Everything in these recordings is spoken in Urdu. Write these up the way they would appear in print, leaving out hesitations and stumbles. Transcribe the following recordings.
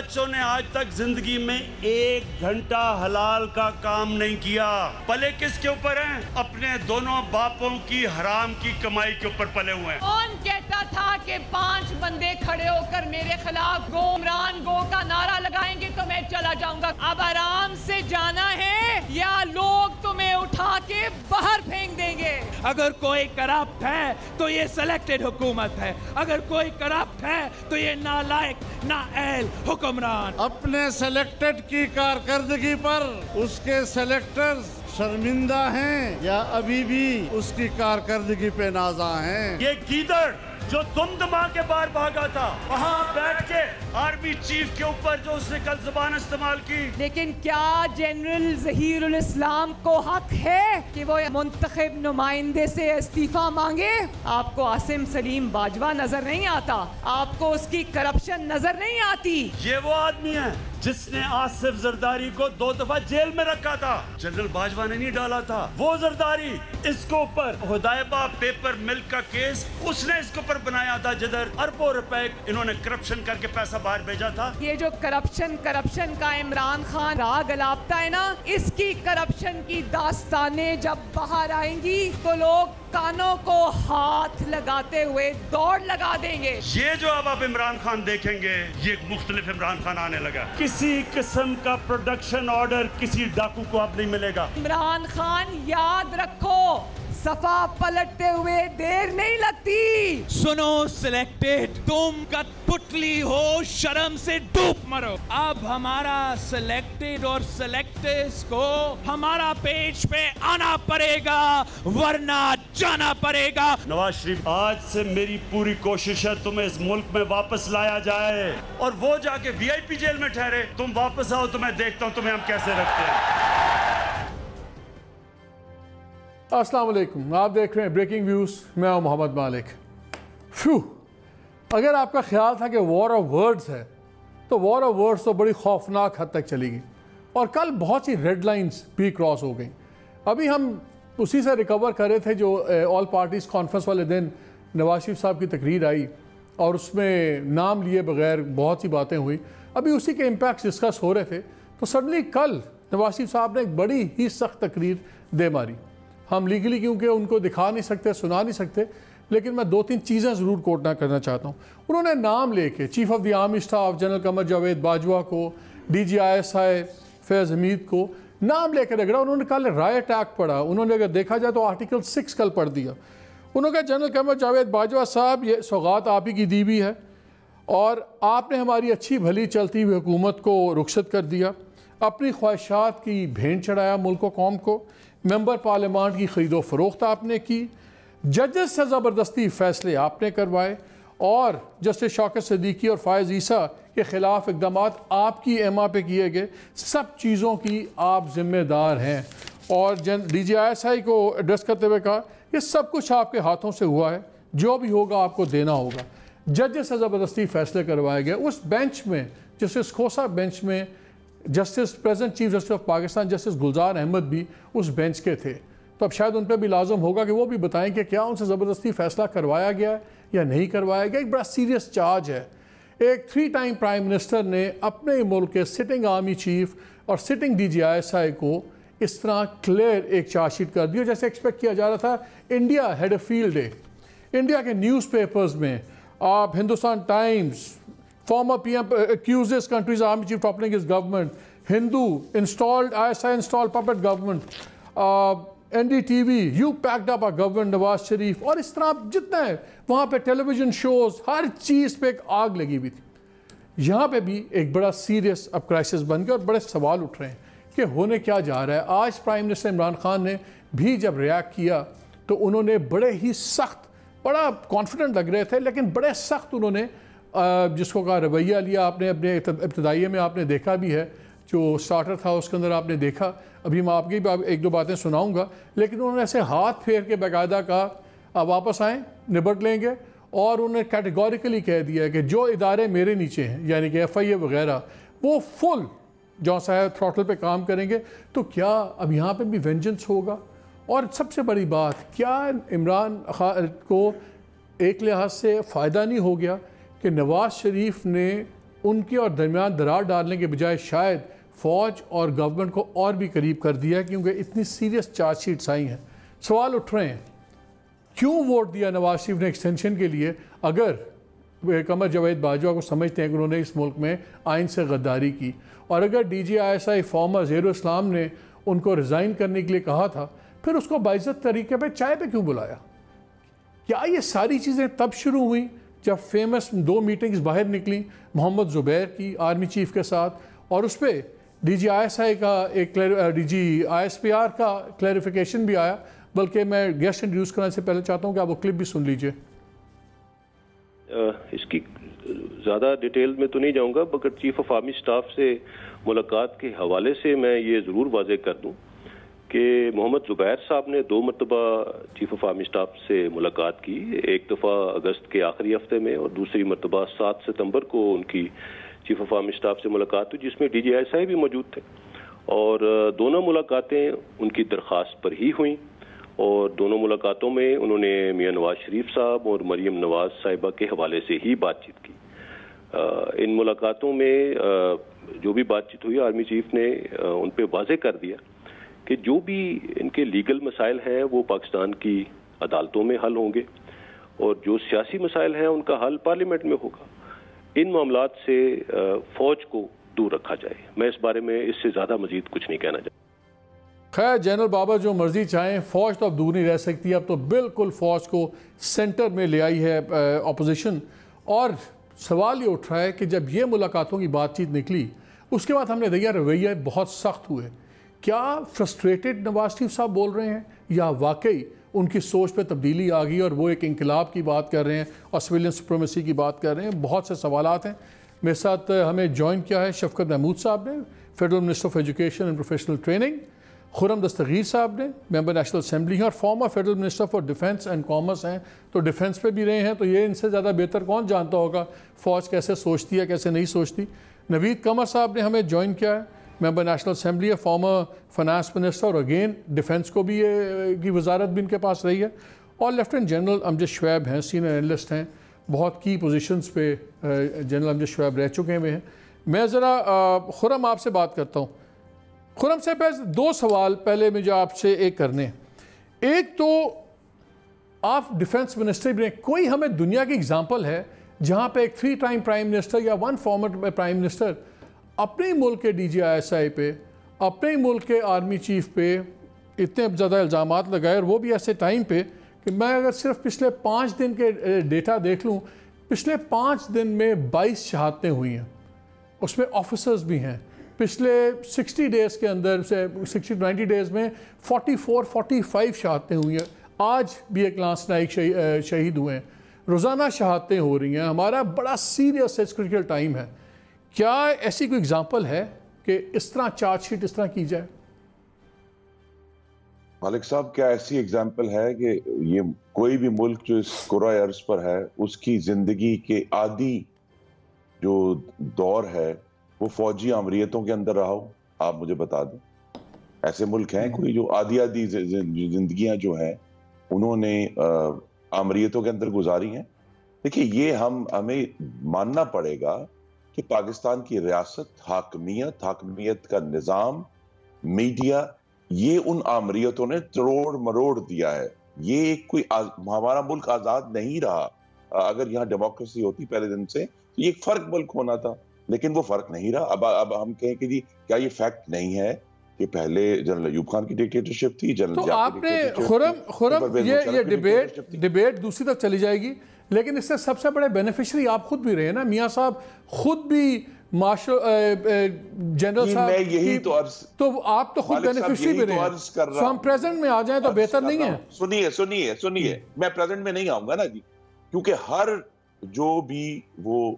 بچوں نے آج تک زندگی میں 1 گھنٹہ حلال کا کام نہیں کیا. پلے کس کے اوپر ہیں؟ اپنے دونوں باپوں کی حرام کی کمائی کے اوپر پلے ہوئے ہیں. کون کہتا تھا کہ 5 بندے کھڑے ہو کر میرے خلاف گو عمران گو کا نعرہ لگائیں گے تو میں چلا جاؤں گا؟ اب آرام سے جانا ہے یا لوگ تمہیں اٹھا کے باہر پھینک دیں گے؟ اگر کوئی کرپٹ ہے تو یہ سلیکٹڈ حکومت ہے، اگر کوئی کرپٹ ہے تو یہ نالائق نااہل حکمران. اپنے سلیکٹڈ کی کارکردگی پر اس کے سلیکٹرز شرمندہ ہیں یا ابھی بھی اس کی کارکردگی پہ نازاں ہیں؟ یہ گیدڑ جو دم دما کے باہر بھاگا تھا وہاں بیٹھ کے آرمی چیف کے اوپر جو اس نے کل زبان استعمال کی. لیکن کیا جنرل ظہیر الاسلام کو حق ہے کہ وہ منتخب نمائندے سے استعفیٰ مانگے؟ آپ کو عاصم سلیم باجوہ نظر نہیں آتا؟ آپ کو اس کی کرپشن نظر نہیں آتی؟ یہ وہ آدمی ہے جس نے آصف زرداری کو 2 دفعہ جیل میں رکھا تھا. جنرل باجوہ نے نہیں ڈالا تھا. وہ زرداری اس کے اوپر ہدایبہ پیپر ملک کا کیس اس نے اس کے اوپر بنایا تھا جدھر اربوں روپے انہوں نے کرپشن کر کے پیسہ باہر بھیجا تھا. یہ جو کرپشن کا عمران خان راگ الاپتا ہے نا، اس کی کرپشن کی داستانیں جب باہر آئیں گی تو لوگ کانوں کو ہاتھ لگاتے ہوئے دوڑ لگا دیں گے. یہ جو اب آپ عمران خان دیکھیں گے یہ ایک مختلف عمران خان آنے لگا. کسی قسم کا پروڈکشن آرڈر کسی ڈاکو کو اب نہیں ملے گا. عمران خان یاد رکھو، صفا پلٹتے ہوئے دیر نہیں لگتی. سنو سلیکٹڈ، تم کٹ پتلی ہو، شرم سے ڈوب مرو. اب ہمارا سلیکٹڈ اور سلیکٹرز کو ہمارا پیج پہ آنا پڑے گا ورنہ جانا پڑے گا. نواز شریف، آج سے میری پوری کوشش ہے تمہیں اس ملک میں واپس لایا جائے اور وہ جا کے VIP جیل میں ٹھہرے. تم واپس آؤ تو میں دیکھتا ہوں تمہیں ہم کیسے رکھتے ہیں. السلام علیکم، آپ دیکھ رہے ہیں بریکنگ ویوز. میں ہوں محمد مالک. اگر آپ کا خیال تھا کہ وار آف ورڈز ہے تو وار آف ورڈز تو بڑی خوفناک حد تک چلی گئی اور کل بہت سی ریڈ لائنز بھی کراس ہو گئیں. ابھی ہم اسی سے ریکور کر رہے تھے جو آل پارٹیز کانفرنس والے دن نواز شریف صاحب کی تقریر آئی اور اس میں نام لیے بغیر بہت سی باتیں ہوئی. ابھی اسی کے امپیکٹس ڈسکس ہو رہے تھے تو سڈنلی کل نواز شریف صاحب نے ایک بڑی ہی سخت تقریر دے ماری. ہم لیگلی کیونکہ ان کو دکھا نہیں سکتے، سنا نہیں سکتے، لیکن میں 2-3 چیزیں ضرور کوٹ نہ کرنا چاہتا ہوں. انہوں نے نام لے کے chief of the army staff general Qamar Javed Bajwa کو، DGISI فیض حمید کو نام لے کے رگڑا. انہوں نے کل رائٹ ایکٹ پڑھا. انہوں نے اگر دیکھا جائے تو آرٹیکل 6 کل پڑھ دیا. انہوں نے کہا جنرل قمر جاوید باجوہ صاحب یہ سوغات آپ ہی کی دی ہوئی ہے اور آپ نے ہماری اچھی بھلی چلتی ہوئی حکومت کو رخصت کر دیا، اپنی خواہشات کی بھینٹ چڑھایا ملک و قوم کو، ممبر پارلیمانٹ کی خرید و فروخت آپ نے کی، ججز سے زبردستی فیصلے آپ نے کروائے اور جسٹس شوکت صدیقی اور فائز عیسیٰ کے خلاف اقدامات آپ کی ایما پہ کیے گئے. سب چیزوں کی آپ ذمہ دار ہیں. اور DGISI کو ایڈریس کرتے ہوئے کہا یہ سب کچھ آپ کے ہاتھوں سے ہوا ہے، جو بھی ہوگا آپ کو دینا ہوگا. ججز سے زبردستی فیصلے کروائے گئے. اس بینچ میں جسٹس کھوسا بینچ میں justice present chief justice of Pakistan justice Gulzar Ahmed بھی اس بینچ کے تھے. تو اب شاید ان پہ بھی لازم ہوگا کہ وہ بھی بتائیں کہ کیا ان سے زبردستی فیصلہ کروایا گیا ہے یا نہیں کروایا گیا. ایک بڑا سیریس چارج ہے. ایک 3 ٹائم پرائم منسٹر نے اپنے ملک کے سٹنگ آرمی چیف اور سٹنگ DGISI کو اس طرح کلیئر ایک چارج شیٹ کر دی جیسے ایکسپیکٹ کیا جا رہا تھا. India had a field day. India کے نیوز پیپرز میں آپ Hindustan Times, former PM accuses country's army chief toppling his government, Hindu installed, ISI installed puppet government, NDTV, you packed up our government, Nawaz Sharif, اور اس طرح جتنا ہے وہاں پہ ٹیلی ویژن شوز ہر چیز پہ ایک آگ لگی ہوئی تھی. یہاں پہ بھی ایک بڑا سیریس اب کرائسس بن گیا اور بڑے سوال اٹھ رہے ہیں کہ ہونے کیا جا رہا ہے. آج پرائم منسٹر عمران خان نے بھی جب ریاکٹ کیا تو انہوں نے بڑے ہی سخت، بڑا کانفیڈنٹ لگ رہے تھے لیکن بڑے سخت انہوں نے جس کو کہا رویہ لیا. آپ نے اپنے ابتدائیے میں آپ نے دیکھا بھی ہے جو سٹارٹر تھا اس کے اندر آپ نے دیکھا. ابھی میں آپ کی بھی 1-2 باتیں سناؤں گا لیکن انہوں نے ایسے ہاتھ پھیر کے باقاعدہ کہا آپ واپس آئیں نبٹ لیں گے. اور انہوں نے کیٹیگوریکلی کہہ دیا ہے کہ جو ادارے میرے نیچے ہیں یعنی کہ FIA وغیرہ وہ فل جو صاحب تھروٹل پہ کام کریں گے. تو کیا اب یہاں پہ بھی وینجنس ہوگا؟ اور سب سے بڑی بات، کیا عمران خان کو ایک لحاظ سے فائدہ نہیں ہو گیا کہ نواز شریف نے ان کے اور درمیان درار ڈالنے کے بجائے شاید فوج اور گورنمنٹ کو اور بھی قریب کر دیا، کیونکہ اتنی سیریس چارج شیٹس آئی ہیں۔ سوال اٹھ رہے ہیں کیوں ووٹ دیا نواز شریف نے ایکسٹینشن کے لیے، اگر قمر جاوید باجوہ کو سمجھتے ہیں کہ انہوں نے اس ملک میں آئین سے غداری کی، اور اگر D G I S I former Zaheer ul-Islam نے ان کو ریزائن کرنے کے لیے کہا تھا، پھر اس کو باعزت طریقے پہ چائے پہ کیوں بلایا؟ کیا یہ ساری چیزیں تب شروع ہوئیں جب فیمس 2 میٹنگز باہر نکلیں محمد زبیر کی آرمی چیف کے ساتھ، اور اس پہ D G I S I کا ایک D G I S P R کا کلیریفیکیشن بھی آیا؟ بلکہ میں گیسٹ انٹروڈیوس کرنے سے پہلے چاہتا ہوں کہ آپ وہ کلپ بھی سن لیجئے۔ اس کی زیادہ ڈیٹیل میں تو نہیں جاؤں گا، مگر چیف آف آرمی سٹاف سے ملاقات کے حوالے سے میں یہ ضرور واضح کر دوں کہ محمد زبیر صاحب نے 2 مرتبہ چیف آف آرمی سٹاف سے ملاقات کی، ایک دفعہ اگست کے آخری ہفتے میں اور دوسری مرتبہ 7 ستمبر کو ان کی چیف آف آرمی سٹاف سے ملاقات ہوئی، جس میں ڈی جی آئی ایس آئی بھی موجود تھے، اور دونوں ملاقاتیں ان کی درخواست پر ہی ہوئیں، اور دونوں ملاقاتوں میں انہوں نے میاں نواز شریف صاحب اور مریم نواز صاحبہ کے حوالے سے ہی بات چیت کی۔ ان ملاقاتوں میں جو بھی بات چیت ہوئی، آرمی چیف نے ان پہ واضح کر دیا کہ جو بھی ان کے لیگل مسائل ہیں وہ پاکستان کی عدالتوں میں حل ہوں گے، اور جو سیاسی مسائل ہیں ان کا حل پارلیمنٹ میں ہوگا۔ ان معاملات سے فوج کو دور رکھا جائے۔ میں اس بارے میں اس سے زیادہ مزید کچھ نہیں کہنا چاہتا۔ خیر جنرل بابر جو مرضی چاہیں، فوج تو اب دور نہیں رہ سکتی، اب تو بالکل فوج کو سینٹر میں لے آئی ہے اپوزیشن۔ اور سوال یہ اٹھ رہا ہے کہ جب یہ ملاقاتوں کی بات چیت نکلی، اس کے بعد ہم نے دیکھا رویہ بہت سخت ہوئے۔ کیا فرسٹریٹڈ نواز شریف صاحب بول رہے ہیں، یا واقعی ان کی سوچ پہ تبدیلی آ گئی اور وہ ایک انقلاب کی بات کر رہے ہیں اور سویلین سپریمیسی کی بات کر رہے ہیں؟ بہت سے سوالات ہیں۔ میرے ساتھ ہمیں جوائن کیا ہے شفقت محمود صاحب نے، federal minister of education and professional training, Khurram Dastgir صاحب نے ممبر نیشنل اسمبلی ہیں اور former federal minister for defence and commerce ہیں، تو ڈیفنس پہ بھی رہے ہیں، تو یہ ان سے زیادہ بہتر کون جانتا ہوگا فوج کیسے سوچتی ہے کیسے نہیں سوچتی۔ نوید قمر صاحب نے ہمیں جوائن کیا ہے، ممبر نیشنل اسمبلی ہے، فارمر فائنانس منسٹر، اور اگین ڈیفنس کو بھی کی وزارت بھی ان کے پاس رہی ہے، اور لیفٹیننٹ جنرل امجد شعیب ہیں، سینئر اینالسٹ ہیں، بہت کی پوزیشنز پہ جنرل امجد شعیب رہ چکے ہوئے ہیں۔ میں ذرا خرم آپ سے بات کرتا ہوں۔ خرم سے بس 2 سوال پہلے مجھے آپ سے ایک کرنے ہیں۔ ایک تو آپ ڈیفنس منسٹر بھی ہیں، کوئی ہمیں دنیا کی اگزامپل ہے جہاں پہ ایک 3 ٹائم پرائم منسٹر یا 1 فارمر پرائم منسٹر اپنے ملک کے ڈی جی آئی ایس آئی پہ، اپنے ملک کے آرمی چیف پہ اتنے زیادہ الزامات لگائے، اور وہ بھی ایسے ٹائم پہ کہ میں اگر صرف پچھلے 5 دن کے ڈیٹا دیکھ لوں، پچھلے 5 دن میں 22 شہادتیں ہوئی ہیں، اس میں آفیسرز بھی ہیں۔ پچھلے 60 ڈیز کے اندر سے 90 ڈیز میں 45 شہادتیں ہوئی ہیں۔ آج بھی ایک لانس نائک شہید ہوئے ہیں، روزانہ شہادتیں ہو رہی ہیں۔ ہمارا بڑا سیریس کریٹیکل ٹائم ہے۔ کیا ایسی کوئی اگزامپل ہے کہ اس طرح چارج شیٹ اس طرح کی جائے؟ مالک صاحب، کیا ایسی اگزامپل ہے کہ یہ کوئی بھی ملک جو اس کرۂ ارض پر ہے اس کی زندگی کے عادی جو دور ہے وہ فوجی آمریتوں کے اندر رہا ہو؟ آپ مجھے بتا دیں، ایسے ملک ہیں کوئی جو آدھی زندگیاں جو ہیں انہوں نے آمریتوں کے اندر گزاری ہیں؟ دیکھیے، یہ ہمیں ماننا پڑے گا کہ پاکستان کی ریاست، حاکمیت کا نظام، میڈیا، یہ ان آمریتوں نے تروڑ مروڑ دیا ہے۔ یہ کوئی ہمارا ملک آزاد نہیں رہا۔ اگر یہاں ڈیموکریسی ہوتی پہلے دن سے تو یہ ایک فرق ملک ہونا تھا، لیکن وہ فرق نہیں رہا۔ اب ہم کہیں کہ جی کیا یہ فیکٹ نہیں ہے کہ پہلے جنرل ایوب خان کی ڈکٹیٹرشپ تھی، جنرل تو آپ نے خرم یہ ڈیبیٹ دوسری طرف چلی جائے گی، لیکن اس سے سب سے بڑے بینیفیشری آپ خود بھی رہے نا میاں صاحب، خود بھی جنرل صاحب، تو آپ تو خود بینیفیشری بھی رہے ہیں۔ تو ہم پریزنٹ میں آ جائیں تو بہتر نہیں ہے؟ سنیے، میں پریزنٹ میں نہیں آؤں گا نا جی، کیونکہ ہر جو بھی وہ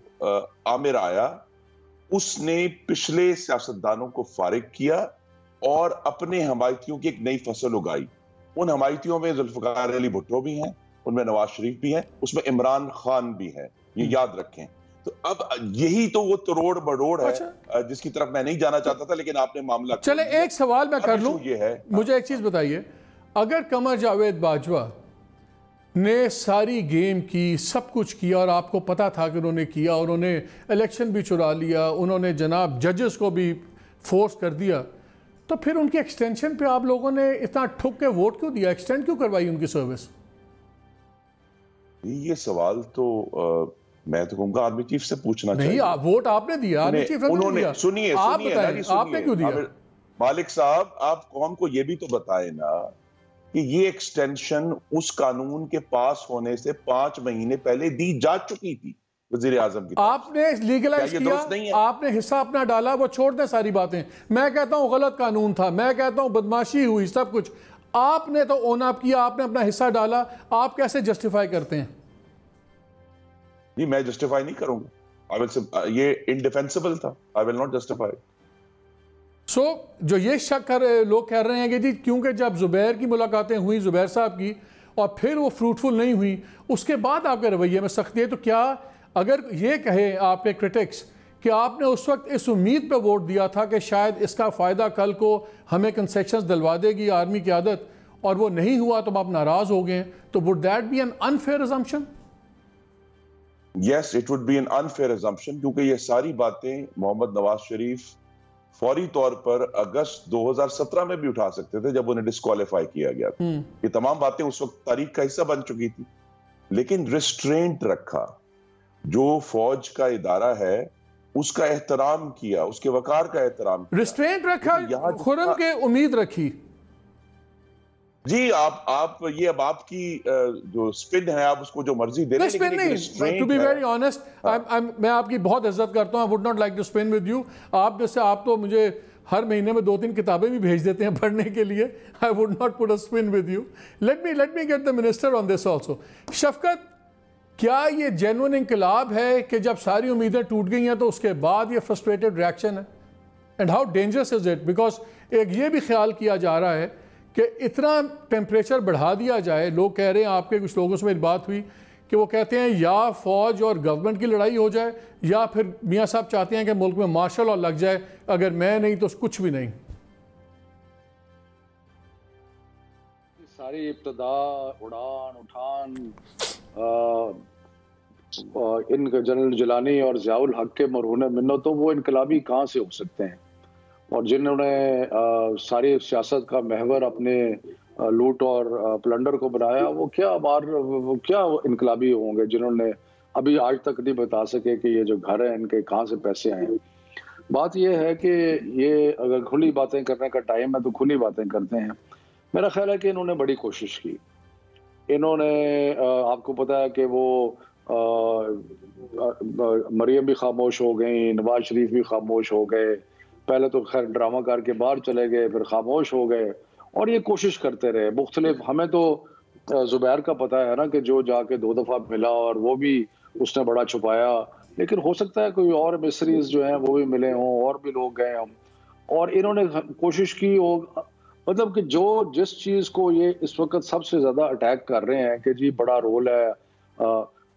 آمر آیا اس نے پچھلے سیاستدانوں کو فارغ کیا اور اپنے حمایتیوں کی ایک نئی فصل اگائی۔ ان حمایتیوں میں ذوالفقار علی بھٹو بھی ہیں، ان میں نواز شریف بھی ہیں، اس میں عمران خان بھی ہے، یہ یاد رکھیں۔ تو اب یہی تو وہ تروڑ بڑوڑ ہے جس کی طرف میں نہیں جانا چاہتا تھا، لیکن آپ نے معاملہ چلے ایک سوال میں کر لوں، مجھے ایک چیز بتائیے، اگر قمر جاوید باجوہ نے ساری گیم کی, سب کچھ کیا, اور آپ کو پتا تھا کہ انہوں نے کیا, انہوں نے الیکشن بھی چرا لیا, انہوں نے جناب ججز کو بھی فورس کر دیا, تو پھر ان کی ایکسٹینشن پہ آپ لوگوں نے اتنا ٹھک کے ووٹ کیوں دیا, ایکسٹینڈ کیوں کروائی ان کی سروس؟ یہ سوال تو میں تو کہوں گا آرمی چیف سے پوچھنا چاہیے. نہیں, ووٹ آپ نے دیا, آرمی چیف نے دیا. سنیے آپ بتائیں آپ نے کیوں دیا؟ مالک صاحب, آپ قوم کو یہ بھی تو بتائیں نا کہ یہ ایکسٹینشن اس قانون کے پاس ہونے سے 5 مہینے پہلے دی جا چکی تھی وزیر اعظم کی. آپ نے لیگلائز کیا, آپ نے حصہ اپنا ڈالا, وہ چھوڑ دیں ساری باتیں. میں کہتا ہوں غلط قانون تھا, میں کہتا ہوں بدماشی ہوئی, سب کچھ آپ نے تو اون اپ کیا, آپ نے اپنا حصہ ڈالا. آپ کیسے جسٹیفائی کرتے ہیں؟ جی میں جسٹیفائی نہیں کروں گا, یہ انڈیفینسبل تھا. I will not justify. سو جو یہ شک لوگ کہہ رہے ہیں کہ جی کیونکہ جب زبیر کی ملاقاتیں ہوئیں, زبیر صاحب کی, اور پھر وہ فروٹفل نہیں ہوئی, اس کے بعد آپ کے رویے میں سختی ہے, تو کیا اگر یہ کہے آپ کے کرٹکس کہ آپ نے اس وقت اس امید پہ ووٹ دیا تھا کہ شاید اس کا فائدہ کل کو ہمیں کنسیشنز دلوا دے گی آرمی قیادت, اور وہ نہیں ہوا تو آپ ناراض ہو گئے, تو would that be an unfair assumption? Yes, it would be an unfair assumption, کیونکہ یہ ساری باتیں محمد نواز شریف فوری طور پر اگست 2017 میں بھی اٹھا سکتے تھے جب انہیں ڈسکوالیفائی کیا گیا تھا. یہ تمام باتیں اس وقت تاریخ کا حصہ بن چکی تھی, لیکن ریسٹرینٹ رکھا. جو فوج کا ادارہ ہے اس کا احترام کیا, اس کے وقار کا احترام کیا, ریسٹرینٹ رکھا, خرم کے امید رکھی. جی آپ یہ اب آپ کی جو سپن ہے آپ اس کو جو مرضی دے رہے ہیں. ٹو بی ویری آنیسٹ, میں آپ کی بہت عزت کرتا ہوں. I would not like to spin with you. آپ جیسے آپ تو مجھے ہر مہینے میں 2-3 کتابیں بھی بھیج دیتے ہیں پڑھنے کے لیے. I would not put a spin with you. Let me get the minister on this also. شفقت, کیا یہ جینوئن انقلاب ہے کہ جب ساری امیدیں ٹوٹ گئی ہیں تو اس کے بعد یہ فرسٹریٹڈ ریاکشن ہے؟ And how dangerous is it? Because ایک یہ بھی خیال کیا جا رہا ہے کہ اتنا ٹیمپریچر بڑھا دیا جائے. لوگ کہہ رہے ہیں, آپ کے کچھ لوگوں سے میری بات ہوئی کہ وہ کہتے ہیں یا فوج اور گورنمنٹ کی لڑائی ہو جائے, یا پھر میاں صاحب چاہتے ہیں کہ ملک میں مارشل لا لگ جائے, اگر میں نہیں تو کچھ بھی نہیں. ساری ابتدا اٹھان ان جنرل جیلانی اور ضیاء الحق کے مرہون منت, تو وہ انقلابی کہاں سے ہو سکتے ہیں؟ اور جنہوں نے ساری سیاست کا محور اپنے لوٹ اور پلنڈر کو بنایا, وہ کیا انقلابی ہوں گے جنہوں نے ابھی آج تک نہیں بتا سکے کہ یہ جو گھر ہیں ان کے کہاں سے پیسے آئے. بات یہ ہے کہ یہ اگر کھلی باتیں کرنے کا ٹائم ہے تو کھلی باتیں کرتے ہیں. میرا خیال ہے کہ انہوں نے بڑی کوشش کی. انہوں نے, آپ کو پتا ہے کہ وہ مریم بھی خاموش ہو گئیں, نواز شریف بھی خاموش ہو گئے, پہلے تو خیر ڈرامہ کر کے باہر چلے گئے, پھر خاموش ہو گئے, اور یہ کوشش کرتے رہے مختلف. ہمیں تو زبیر کا پتہ ہے نا کہ جو جا کے 2 دفعہ ملا, اور وہ بھی اس نے بڑا چھپایا, لیکن ہو سکتا ہے کوئی اور مصریز جو ہیں وہ بھی ملے ہوں, اور بھی لوگ گئے ہوں, اور انہوں نے کوشش کی. مطلب کہ جو جس چیز کو یہ اس وقت سب سے زیادہ اٹیک کر رہے ہیں کہ جی بڑا رول ہے,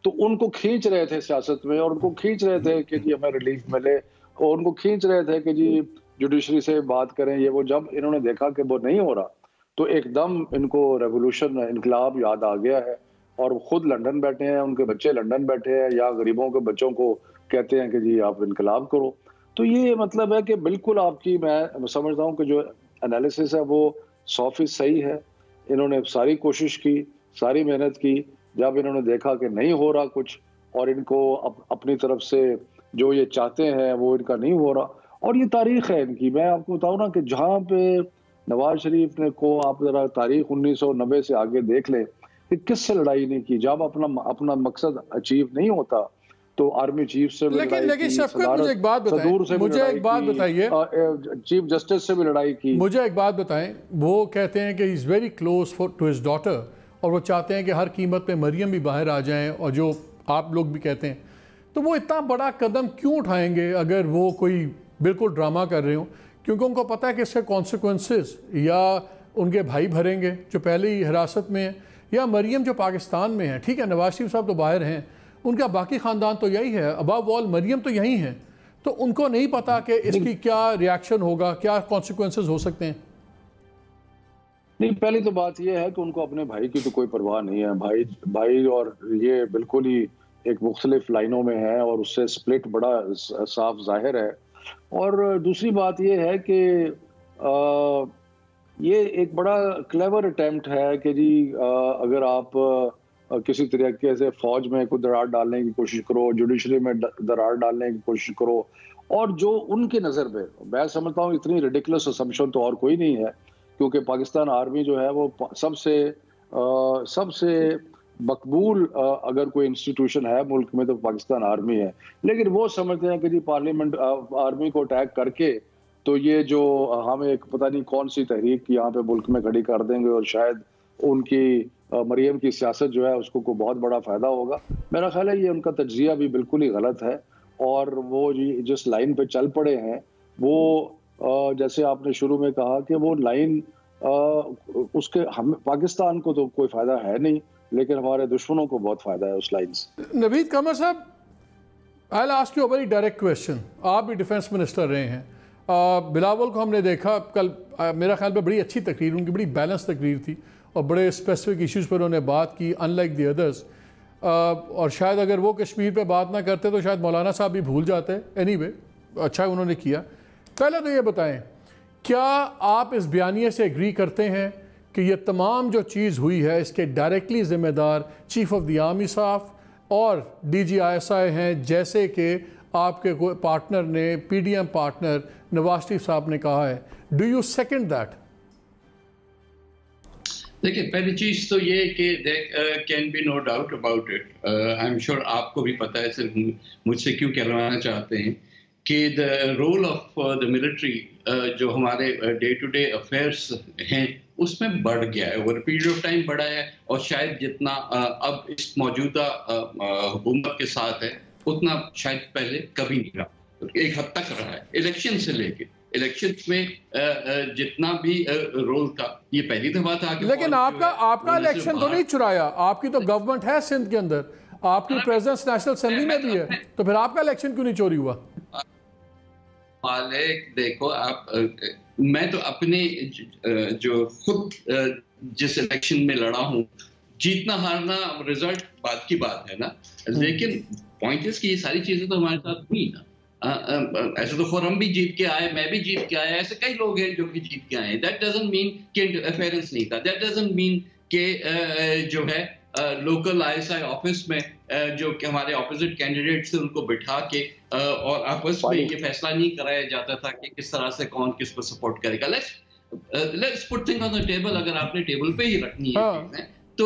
تو ان کو کھینچ رہے تھے سیاست میں, اور ان کو کھینچ رہے تھے کہ جی ہمیں ریلیف ملے, اور ان کو کھینچ رہے تھے کہ جی جوڈیشری سے بات کریں. یہ وہ جب انہوں نے دیکھا کہ وہ نہیں ہو رہا تو ایک دم ان کو ریولوشن, انقلاب یاد آ گیا ہے, اور خود لندن بیٹھے ہیں, ان کے بچے لندن بیٹھے ہیں, یا غریبوں کے بچوں کو کہتے ہیں کہ جی آپ انقلاب کرو. تو یہ مطلب ہے کہ بالکل آپ کی, میں سمجھتا ہوں کہ جو انالیسس ہے وہ 100% صحیح ہے. انہوں نے ساری کوشش کی, ساری محنت کی. جب انہوں نے دیکھا کہ نہیں ہو رہا کچھ, اور ان کو اپنی طرف سے جو یہ چاہتے ہیں وہ ان کا نہیں ہو رہا, اور یہ تاریخ ہے ان کی. میں آپ کو بتاؤں نا کہ جہاں پہ نواز شریف نے کو, آپ ذرا تاریخ 1990 سے آگے دیکھ لیں کہ کس سے لڑائی نہیں کی. جب اپنا مقصد اچیو نہیں ہوتا تو آرمی چیف سے بھی لڑائی کی, لیکن شفقت مجھے ایک بات بتائیے, چیف جسٹس سے بھی لڑائی کی. مجھے ایک بات بتائیں, وہ کہتے ہیں کہ he's very close to his daughter, اور وہ چاہتے ہیں کہ ہر قیمت پہ مریم بھی باہر آ جائیں, اور جو آپ لوگ بھی کہتے ہیں, تو وہ اتنا بڑا قدم کیوں اٹھائیں گے اگر وہ کوئی بالکل ڈرامہ کر رہے ہوں؟ کیونکہ ان کو پتہ ہے کہ اس کے کانسیکوینسز یا ان کے بھائی بھریں گے جو پہلے ہی حراست میں ہیں, یا مریم جو پاکستان میں ہیں. ٹھیک ہے, نواز شریف صاحب تو باہر ہیں, ان کا باقی خاندان تو یہی ہے, ابو آل مریم تو یہی ہیں, تو ان کو نہیں پتا کہ اس کی کیا ریاکشن ہوگا, کیا کانسیکوینسز ہو سکتے ہیں. نہیں، پہلی تو بات یہ ہے کہ ان کو اپنے بھائی کی تو کوئی پرواہ نہیں ہے. بھائی اور یہ بالکل ہی ایک مختلف لائنوں میں ہے اور اس سے سپلٹ بڑا صاف ظاہر ہے. اور دوسری بات یہ ہے کہ یہ ایک بڑا کلیور اٹیمپٹ ہے کہ جی اگر آپ کسی طریقے سے فوج میں کوئی دراڑ ڈالنے کی کوشش کرو، جوڈیشری میں دراڑ ڈالنے کی کوشش کرو، اور جو ان کے نظر میں سمجھتا ہوں اتنی ریڈیکولس اسمپشن تو اور کوئی نہیں ہے، کیونکہ پاکستان آرمی جو ہے وہ سب سے مقبول اگر کوئی انسٹیٹیوشن ہے ملک میں تو پاکستان آرمی ہے. لیکن وہ سمجھتے ہیں کہ جی پارلیمنٹ آرمی کو اٹیک کر کے تو یہ جو ہم ایک پتہ نہیں کون سی تحریک یہاں پہ ملک میں کھڑی کر دیں گے اور شاید ان کی مریم کی سیاست جو ہے اس کو بہت بڑا فائدہ ہوگا. میرا خیال ہے یہ ان کا تجزیہ بھی بالکل ہی غلط ہے، اور وہ جس لائن پہ چل پڑے ہیں وہ جیسے آپ نے شروع میں کہا کہ وہ لائن اس کے پاکستان کو تو کوئی فائدہ ہے نہیں، لیکن ہمارے دشمنوں کو بہت فائدہ ہے اس لائن سے. نوید قمر صاحب، I'll ask you a very direct question. آپ بھی ڈیفنس منسٹر رہے ہیں. بلاول کو ہم نے دیکھا کل، میرا خیال میں بڑی اچھی تقریر، ان کی بڑی بیلنس تقریر تھی اور بڑے اسپیسیفک ایشوز پر انہوں نے بات کی ان لائک دی ادرس. اور شاید اگر وہ کشمیر پہ بات نہ کرتے تو شاید مولانا صاحب بھی بھول جاتے. اینی وے اچھا انہوں نے کیا. پہلے تو یہ بتائیں، کیا آپ اس بیانیے سے ایگری کرتے ہیں کہ یہ تمام جو چیز ہوئی ہے اس کے ڈائریکٹلی ذمہ دار چیف آف دی آرمی صاحب اور ڈی جی آئی ایس آئی ہیں، جیسے کہ آپ کے پارٹنر نے، P D M partner Nawaz Sharif صاحب نے کہا ہے؟ Do you second that? دیکھیں، پہلی چیز تو یہ کہ can be no doubt about it, I'm sure آپ کو بھی پتہ ہے، صرف مجھ سے کیوں کہلوانا چاہتے ہیں کہ the role of the military جو ہمارے ڈے ٹو ڈے افیئرس ہیں اس میں بڑھ گیا ہے، اوور پیریڈ آف ٹائم بڑھا ہے، اور شاید جتنا اب اس موجودہ حکومت کے ساتھ ہے اتنا شاید پہلے کبھی نہیں رہا، ایک حد تک رہا ہے. الیکشن سے لے کے الیکشن میں جتنا بھی رول تھا، یہ پہلی دفعہ تھا. لیکن آپ کا الیکشن تو نہیں چرایا، آپ کی تو گورنمنٹ ہے سندھ کے اندر، آپ کی پریزنس نیشنل اسمبلی میں بھی ہے، تو پھر آپ کا الیکشن کیوں نہیں چوری ہوا؟ دیکھو آپ، میں تو اپنے جو خود جس الیکشن میں لڑا ہوں، جیتنا ہارنا رزلٹ بات کی بات ہے نا، لیکن پوائنٹ اس کی یہ ساری چیزیں تو ہمارے ساتھ ہوئی نا. ایسے تو خورم بھی جیت کے آئے، میں بھی جیت کے آیا، ایسے کئی لوگ ہیں جو کہ جیت کے آئے. دیٹ ڈزنٹ مین کہ انٹرفیئرنس نہیں تھا، دیٹ ڈزنٹ مین کہ جو ہے لوکل آئی ایس آئی آفس میں جو کہ ہمارے اپوزٹ کینڈیڈیٹ سے ان کو بٹھا کے اور آپس میں یہ فیصلہ نہیں کرایا جاتا تھا کہ کس طرح سے کون کس کو سپورٹ کرے گا. Let's put thing on the table. اگر آپ نے ٹیبل پہ ہی رکھنی ہے تو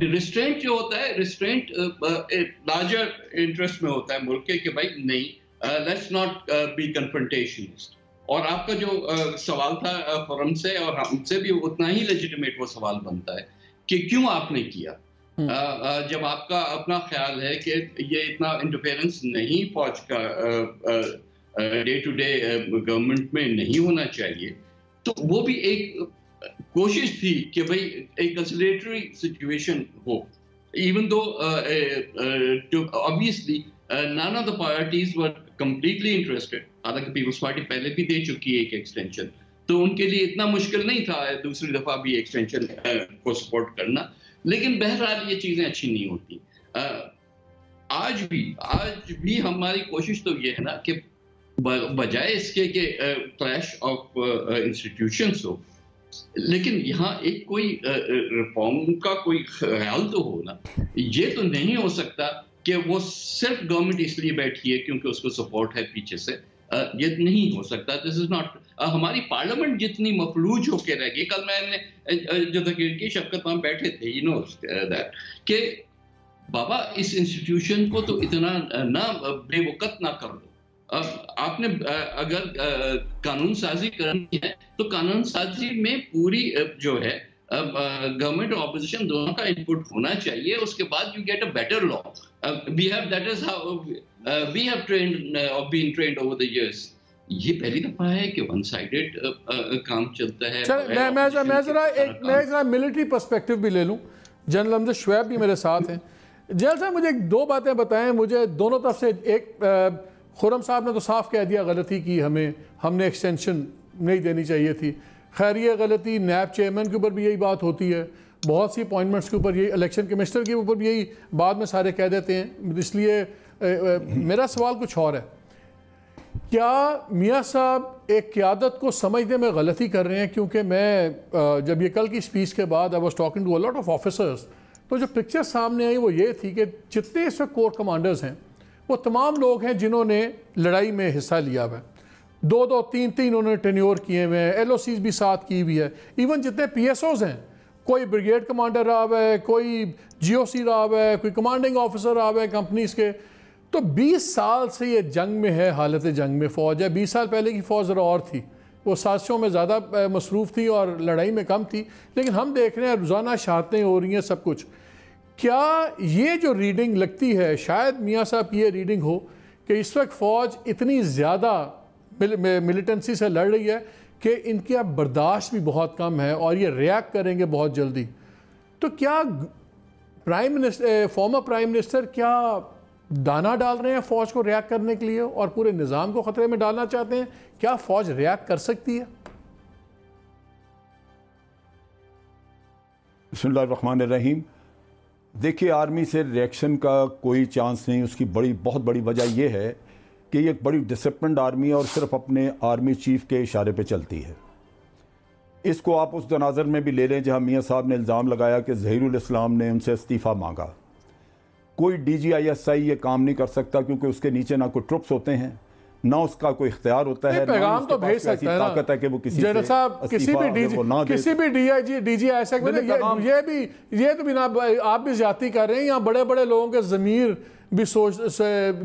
ریسٹرینٹ جو ہوتا ہے، ریسٹرینٹ لارجر انٹرسٹ میں ہوتا ہے ملک کے کہ بھائی نہیں، لیٹس ناٹ بی کنفرنٹیشنسٹ. اور آپ کا جو سوال تھا فورم سے اور ہم سے بھی اتنا ہی لیجیٹیمیٹ وہ سوال بنتا ہے کہ کیوں آپ نے کیا. جب آپ کا اپنا خیال ہے کہ یہ اتنا انٹرفیئرنس نہیں فوج کا ڈے ٹو ڈے گورنمنٹ میں نہیں ہونا چاہیے، تو وہ بھی ایک کوشش تھی کہ بھئی ایک کنسلیٹری سچویشن ہو. Even though obviously none of the parties were completely interested. حالانکہ پیپلز پارٹی پہلے بھی دے چکی ہے ایک ایکسٹینشن، تو ان کے لیے اتنا مشکل نہیں تھا دوسری دفعہ بھی ایکسٹینشن کو سپورٹ کرنا. لیکن بہرحال یہ چیزیں اچھی نہیں ہوتی. آج بھی ہماری کوشش تو یہ ہے نا کہ بجائے اس کے کہ کلیش آف انسٹیٹیوشنز ہو، لیکن یہاں ایک کوئی ریفارم کا کوئی خیال تو ہو نا. یہ تو نہیں ہو سکتا کہ وہ صرف گورنمنٹ اس لیے بیٹھی ہے کیونکہ اس کو سپورٹ ہے پیچھے سے. یہ نہیں ہو سکتا. دس از ناٹ. ہماری پارلیمنٹ جتنی مفلوج ہو کے رہ گئی. کل میں نے جو تقریر کی، شفقت وہاں بیٹھے تھے، یو نو دیٹ، کہ بابا اس انسٹیٹیوشن کو تو اتنا نہ بے وقت نہ کر دو. آپ نے اگر قانون سازی کرنی ہے تو قانون سازی میں پوری جو ہے گورنمنٹ اور اپوزیشن دونوں کا انپٹ ہونا چاہیے. اس کے بعد you get a better law. That is how we have trained اور been trained over the years. یہ پہلی دفعہ ہے کہ ون سائیڈڈ کام چلتا ہے. میں ذرا ملٹری پرسپیکٹو بھی لے لوں. جنرل حمزہ شعیب بھی میرے ساتھ ہیں. جنرل صاحب مجھے دو باتیں بتائیں. مجھے دونوں طرف سے ایک، خرم صاحب نے تو صاف کہہ دیا غلطی کی، ہم نے ایکسٹینشن نہیں دینی چاہیے تھی. خیریہ غلطی نیب چیئرمین کے اوپر بھی یہی بات ہوتی ہے, بہت سی اپوائنٹمنٹس کے اوپر یہی, الیکشن کمشنر کے اوپر بھی یہی بعد میں سارے کہہ دیتے ہیں. اس لیے میرا سوال کچھ اور ہے, کیا میاں صاحب ایک قیادت کو سمجھنے میں غلطی کر رہے ہیں؟ کیونکہ میں جب یہ کل کی سپیچ کے بعد I was talking to a lot of officers, تو جو پکچر سامنے آئی وہ یہ تھی کہ جتنے اس وقت کور کمانڈرز ہیں وہ تمام لوگ ہیں جنہوں نے لڑائی میں حصہ لیا ہوا ہے, 2-2, 3-3 انہوں نے ٹینیور کیے ہوئے ہیں, LOCs بھی ساتھ کی ہوئی ہے, ایون جتنے PSOs ہیں, کوئی بریگیڈ کمانڈر رہا ہوا ہے, کوئی GOC رہا ہوا ہے, کوئی کمانڈنگ آفیسر رہا ہوا ہے کمپنیز کے. تو 20 سال سے یہ جنگ میں ہے, حالت جنگ میں فوج ہے. 20 سال پہلے کی فوج ذرا اور تھی, وہ سازشوں میں زیادہ مصروف تھی اور لڑائی میں کم تھی, لیکن ہم دیکھ رہے ہیں روزانہ شہادتیں ہو رہی ہیں, سب کچھ. کیا یہ جو ریڈنگ لگتی ہے, شاید میاں صاحب کی یہ ریڈنگ ہو کہ اس وقت فوج اتنی زیادہ ملیٹنسی سے لڑ رہی ہے کہ ان کی اب برداشت بھی بہت کم ہے اور یہ ریاکٹ کریں گے بہت جلدی. تو کیا فارمر پرائم منسٹر کیا دانا ڈال رہے ہیں فوج کو ریاکٹ کرنے کے لیے اور پورے نظام کو خطرے میں ڈالنا چاہتے ہیں؟ کیا فوج ریاکٹ کر سکتی ہے؟ بسم اللہ الرحمن الرحیم. دیکھیے, آرمی سے ریئیکشن کا کوئی چانس نہیں. اس کی بہت بڑی وجہ یہ ہے کہ یہ ایک بڑی ڈسپلنڈ آرمی ہے اور صرف اپنے آرمی چیف کے اشارے پہ چلتی ہے. اس کو آپ اس تناظر میں بھی لے لیں جہاں میاں صاحب نے الزام لگایا کہ ظہیر الاسلام نے ان سے استعفیٰ مانگا. کوئی DGISI یہ کام نہیں کر سکتا کیونکہ اس کے نیچے نہ کوئی ٹروپس ہوتے ہیں, نہ اس کا کوئی اختیار ہوتا ہے, پیغام تو بھیج سکتا ہے طاقت ہے کہ وہ کسی جنرل صاحب کسی بھی DGISI یہ تو بنا آپ بھی زیادتی کر رہے ہیں. یہاں بڑے بڑے لوگوں کے ضمیر بھی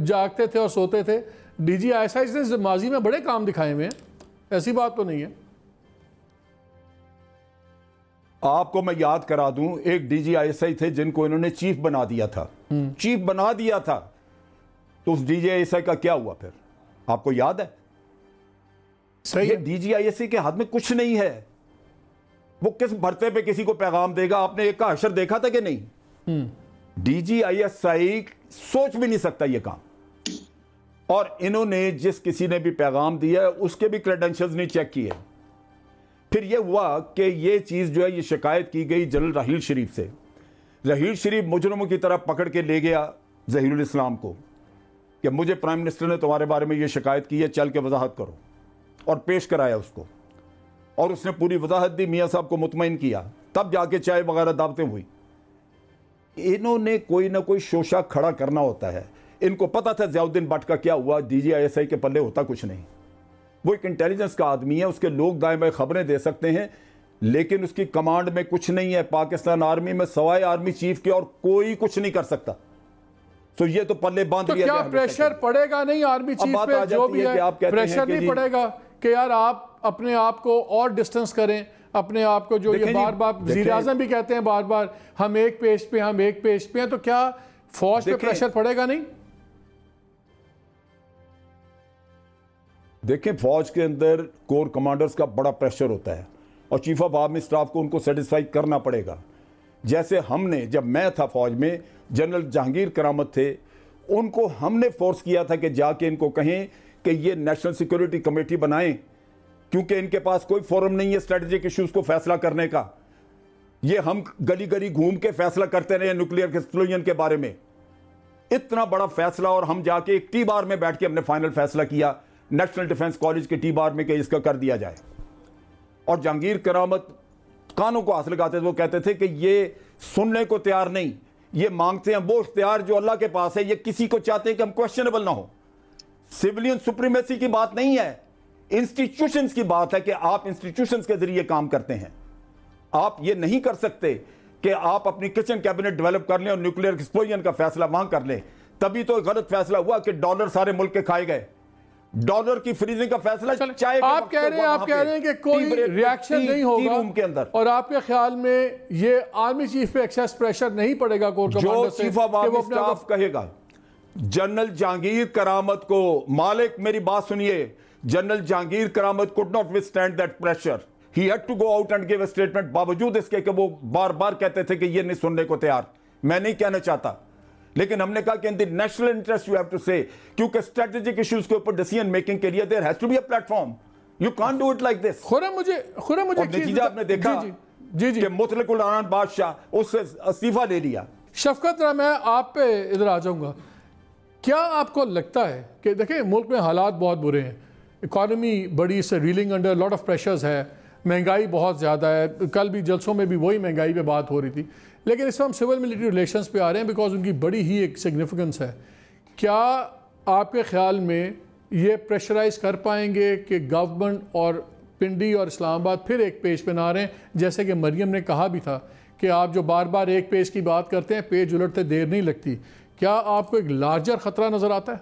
جاگتے تھے اور سوتے تھے. DGISI نے ماضی میں بڑے کام دکھائے ہوئے ہیں, ایسی بات تو نہیں ہے. آپ کو میں یاد کرا دوں, ایک DGISI تھے جن کو انہوں نے چیف بنا دیا تھا, تو اس DGISI کا کیا ہوا پھر آپ کو یاد ہے؟ یہ DGISI کے ہاتھ میں کچھ نہیں ہے. وہ کس بھرتے پہ کسی کو پیغام دے گا؟ آپ نے ایک کا حشر دیکھا تھا کہ نہیں؟ DGISI سوچ بھی نہیں سکتا یہ کام. اور انہوں نے جس کسی نے بھی پیغام دیا اس کے بھی کریڈنشلز نہیں چیک کیے. پھر یہ ہوا کہ یہ چیز جو ہے یہ شکایت کی گئی جنرل راحیل شریف سے. راحیل شریف مجرموں کی طرح پکڑ کے لے گیا ظہیر الاسلام کو کہ مجھے پرائم منسٹر نے تمہارے بارے میں یہ شکایت کی ہے, چل کے وضاحت کرو, اور پیش کرایا اس کو. اور اس نے پوری وضاحت دی, میاں صاحب کو مطمئن کیا, تب جا کے چائے وغیرہ دعوتیں ہوئی. انہوں نے کوئی نہ کوئی شوشہ کھڑا کرنا ہوتا ہے. ان کو پتا تھا ضیاء الدین بٹ کا کیا ہوا, DGISI کے پلے ہوتا کچھ نہیں. وہ ایک انٹیلیجنس کا آدمی ہے, اس کے لوگ دائیں بائیں خبریں دے سکتے ہیں, لیکن اس کی کمانڈ میں کچھ نہیں ہے. پاکستان آرمی میں سوائے آرمی چیف کے اور کوئی کچھ نہیں کر سکتا. تو یہ تو پلے باندھ لیا. تو کیا پریشر پڑے گا نہیں آرمی چیف پہ جو بھی ہے؟ پریشر نہیں پڑے گا کہ یار آپ اپنے آپ کو اور ڈسٹنس کریں, اپنے آپ کو جو یہ بار بار وزیر اعظم بھی کہتے ہیں بار بار ہم ایک پیج پہ ہیں, تو کیا فوج پہ پریشر پڑے گا نہیں؟ دیکھیں, فوج کے اندر کور کمانڈرز کا بڑا پریشر ہوتا ہے اور چیف آف آرمی سٹاف کو ان کو سیٹسفائی کرنا پڑے گا. جیسے ہم نے, جب میں تھا فوج میں, جنرل جہانگیر کرامت تھے, ان کو ہم نے فورس کیا تھا کہ جا کے ان کو کہیں کہ یہ نیشنل سیکیورٹی کمیٹی بنائیں, کیونکہ ان کے پاس کوئی فورم نہیں ہے اسٹریٹجک ایشوز کو فیصلہ کرنے کا. یہ ہم گلی گلی گھوم کے فیصلہ کرتے رہے نیوکلیئر ایکسپلوژن کے بارے میں. اتنا بڑا فیصلہ, اور ہم جا کے ایک ٹی بار میں بیٹھ کے ہم نے فائنل فیصلہ کیا نیشنل ڈیفنس کالج کے ٹی بار میں کہ اس کا کر دیا جائے. اور جہانگیر کرامت کانوں کو ہاتھ لگاتے تھے, وہ کہتے تھے کہ یہ سننے کو تیار نہیں, یہ مانگتے ہیں وہ اختیار جو اللہ کے پاس ہے, یہ کسی کو چاہتے ہیں کہ ہم کویسچنیبل نہ ہو. سیولین سپریمیسی کی بات نہیں ہے, انسٹیٹیوشنز کی بات ہے کہ آپ انسٹیٹیوشنز کے ذریعے کام کرتے ہیں. آپ یہ نہیں کر سکتے کہ آپ اپنی کچن کیبنٹ ڈیولپ کر لیں اور نیوکلیئر ایکسپلوژن کا فیصلہ وہاں کر لیں. تبھی تو غلط فیصلہ ہوا کہ ڈالر سارے ملک کے کھائے گئے. ڈالر کی فریزنگ کا فیصلہ آپ کہہ رہے ہیں کہ کوئی ریاکشن نہیں ہوگا, اور آپ کے خیال میں یہ آرمی چیف پہ ایکسیس پریشر نہیں پڑے گا کور کمانڈر سے؟ جو چیف آف آرمی سٹاف کہے گا, جنرل جہانگیر کرامت کو, مالک میری بات سنیے, جنرل جہانگیر کرامت could not withstand that pressure. He had to go out and give a statement, باوجود اس کے کہ وہ بار بار کہتے تھے کہ یہ نہیں سننے کو تیار. میں نہیں کہنا چاہتا, لیکن ہم نے کہا کہ in the national interest you have to say, کیونکہ strategic issues کے اوپر decision making کے لیے there has to be a platform. You can't do it like this. خرم مجھے اور نتیجہ آپ نے دیکھا کہ مطلق العنان بادشاہ اس سے استعفیٰ لے لیا. شفقت ذرا میں آپ پہ ادھر آ جاؤں گا. کیا آپ کو لگتا ہے کہ دیکھیں ملک میں حالات بہت برے ہیں, اکانومی بڑی سے railing under lot of pressures ہے, مہنگائی بہت زیادہ ہے, کل بھی جلسوں میں بھی وہی مہنگائی پہ بات ہو رہی تھی, لیکن اس میں ہم سول ملٹری ریلیشنز پہ آ رہے ہیں بیکاز ان کی بڑی ہی ایک سگنیفیکنس ہے. کیا آپ کے خیال میں یہ پریشرائز کر پائیں گے کہ گورنمنٹ اور پنڈی اور اسلام آباد پھر ایک پیج پہ نہ رہیں, جیسے کہ مریم نے کہا بھی تھا کہ آپ جو بار بار ایک پیج کی بات کرتے ہیں پیج الٹتے دیر نہیں لگتی. کیا آپ کو ایک لارجر خطرہ نظر آتا ہے؟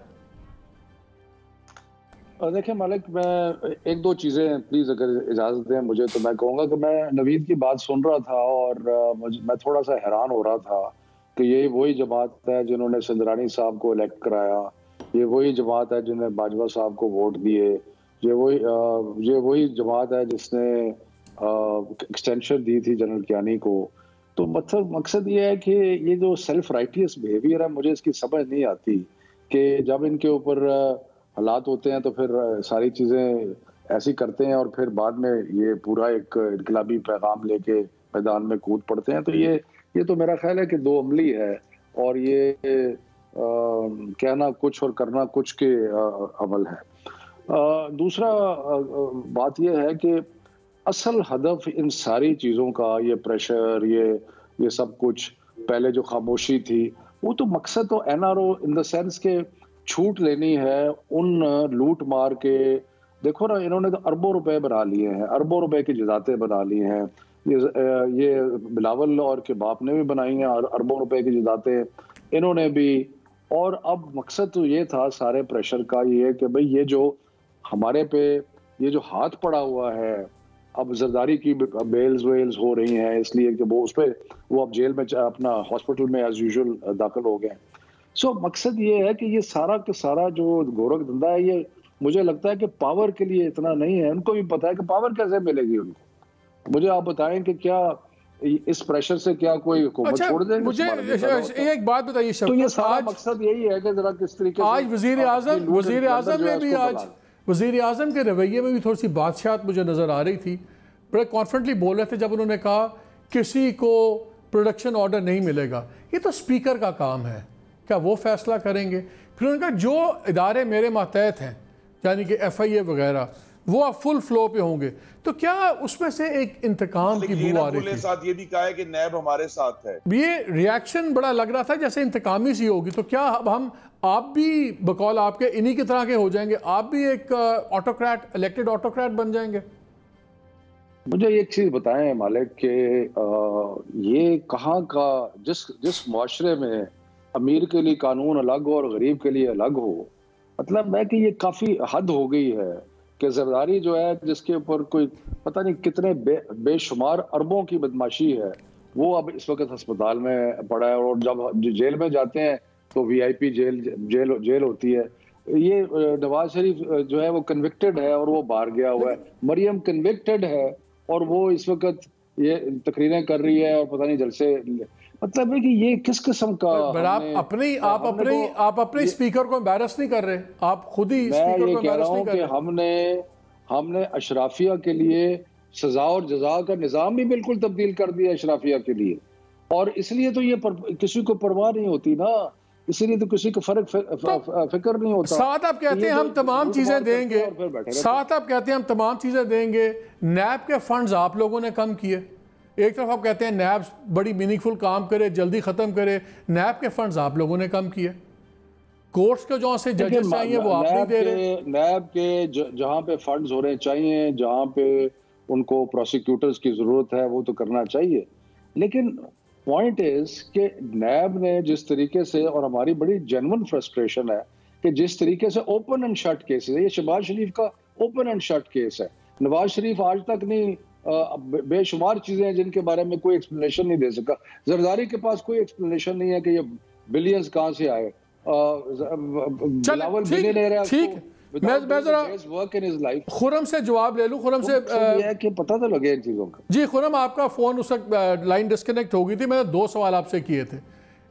دیکھیں مالک, میں ایک دو چیزیں پلیز اگر اجازت دیں مجھے, تو میں کہوں گا کہ میں نوید کی بات سن رہا تھا اور میں تھوڑا سا حیران ہو رہا تھا کہ یہ وہی جماعت ہے جنہوں نے سندرانی صاحب کو الیکٹ کرایا, یہ وہی جماعت ہے جنہوں نے باجوہ صاحب کو ووٹ دیے, یہ وہی جماعت ہے جس نے ایکسٹینشن دی تھی جنرل کیانی کو. تو مقصد یہ ہے کہ یہ جو سیلف رائٹیس بیہیویئر ہے مجھے اس کی سمجھ نہیں آتی کہ جب ان کے اوپر حالات ہوتے ہیں تو پھر ساری چیزیں ایسی کرتے ہیں اور پھر بعد میں یہ پورا ایک انقلابی پیغام لے کے میدان میں کود پڑتے ہیں. تو یہ تو میرا خیال ہے کہ دو عملی ہے, اور یہ کہنا کچھ اور کرنا کچھ کے عمل ہے. دوسرا بات یہ ہے کہ اصل ہدف ان ساری چیزوں کا, یہ پریشر, یہ سب کچھ, پہلے جو خاموشی تھی, وہ تو مقصد تو N R O in the sense کہ چھوٹ لینی ہے ان لوٹ مار کے. دیکھو نا, انہوں نے تو اربوں روپے بنا لیے ہیں, اربوں روپے کی جائیدادیں بنا لی ہیں. یہ بلاول اور کے باپ نے بھی بنائی ہیں اربوں روپے کی جائیدادیں انہوں نے بھی. اور اب مقصد تو یہ تھا سارے پریشر کا یہ کہ بھئی یہ جو ہمارے پہ یہ جو ہاتھ پڑا ہوا ہے, اب زرداری کی بیلز ویلز ہو رہی ہیں اس لیے کہ وہ اس پہ وہ اب جیل میں اپنا ہاسپٹل میں ایز یوزول داخل ہو گئے. سو مقصد یہ ہے کہ یہ سارا کا سارا جو گورکھ دھندا ہے یہ مجھے لگتا ہے کہ پاور کے لیے اتنا نہیں ہے. ان کو بھی پتا ہے کہ پاور کیسے ملے گی ان کو. مجھے آپ بتائیں کہ کیا اس پریشر سے کیا کوئی حکومت چھوڑ دیں گے؟ مجھے ایک بات بتائیے تو یہ سارا مقصد یہی ہے کہ ذرا کس طریقے سے آج وزیر اعظم کے رویے میں بھی تھوڑی سی بادشاہت مجھے نظر آ رہی تھی. بڑے کانفیڈنٹلی بول رہے تھے جب انہوں نے کہا کسی کو پروڈکشن آرڈر نہیں ملے گا, یہ تو اسپیکر کا کام ہے, کیا وہ فیصلہ کریں گے؟ پھر انہوں نے کہا جو ادارے میرے ماتحت ہیں یعنی کہ ایف آئی اے وغیرہ وہ اب فل فلو پہ ہوں گے. تو کیا اس میں سے ایک انتقام کی بو آ رہی تھی؟ ساتھ یہ بھی کہا ہے کہ نیب ہمارے ساتھ ہے. یہ ریاکشن بڑا لگ رہا تھا جیسے انتقامی سی ہوگی. تو کیا اب آپ بھی بقول آپ کے انہی کی طرح کے ہو جائیں گے, آپ بھی ایک آٹوکریٹ, الیکٹڈ آٹوکریٹ بن جائیں گے؟ مجھے ایک چیز بتائیں مالک کہ یہ کہاں کا جس معاشرے میں امیر کے لیے قانون الگ ہو اور غریب کے لیے الگ ہو, مطلب ہے کہ یہ کافی حد ہو گئی ہے کہ زرداری جو ہے جس کے اوپر کوئی پتہ نہیں کتنے بے شمار اربوں کی بدماشی ہے, وہ اب اس وقت ہسپتال میں پڑا ہے, اور جب جیل میں جاتے ہیں تو وی آئی پی جیل ہوتی ہے. یہ نواز شریف جو ہے وہ کنوکٹڈ ہے اور وہ باہر گیا ہوا ہے, مریم کنوکٹڈ ہے اور وہ اس وقت یہ تقریریں کر رہی ہے اور پتہ نہیں جلسے. مطلب ہے کہ یہ کس قسم کا آپ اپنے اسپیکر کو امبیرس نہیں کر رہے, آپ خود ہی اسپیکر کو امبیرس نہیں کر رہے. ہم نے اشرافیہ کے لیے سزا اور جزا کا نظام بھی بالکل تبدیل کر دیا اشرافیہ کے لیے, اور اس لیے تو یہ کسی کو پرواہ نہیں ہوتی نا, اسی لیے تو کسی کو فکر نہیں ہوتا. ساتھ آپ کہتے ہیں ہم تمام چیزیں دیں گے, ساتھ آپ کہتے ہیں ہم تمام چیزیں دیں گے, نیب کے فنڈز آپ لوگوں نے کم کیے. ایک طرف آپ کہتے ہیں نیب بڑی میننگ فل کام کرے, جلدی ختم کرے, نیب کے فنڈز آپ لوگوں نے کم کیے. کورٹس کے جہاں سے ججز چاہیے وہ آپ نہیں دے رہے. نیب کے جہاں پہ فنڈز ہو رہے چاہیے, جہاں پہ ان کو پروسیکیوٹرز کی ضرورت ہے وہ تو کرنا چاہیے, لیکن پوائنٹ از کہ نیب نے جس طریقے سے, اور ہماری بڑی جینون فرسٹریشن ہے کہ جس طریقے سے اوپن اینڈ شٹ کیسز ہے, یہ شہباز شریف کا اوپن اینڈ شٹ کیس ہے. نواز شریف آج تک نہیں, بے شمار چیزیں ہیں جن کے بارے میں کوئی ایکسپلینیشن نہیں دے سکا. زرداری کے پاس کوئی ایکسپلینیشن نہیں ہے کہ یہ بلینز کہاں سے آئے. بلاول بلینئر ہے, میں ذرا خرم سے جواب لے لوں. خرم سے پتہ تو لگے ان چیزوں کا. جی خرم, آپ کا فون اس وقت لائن ڈسکنیکٹ ہو گئی تھی, میں نے 2 سوال آپ سے کیے تھے.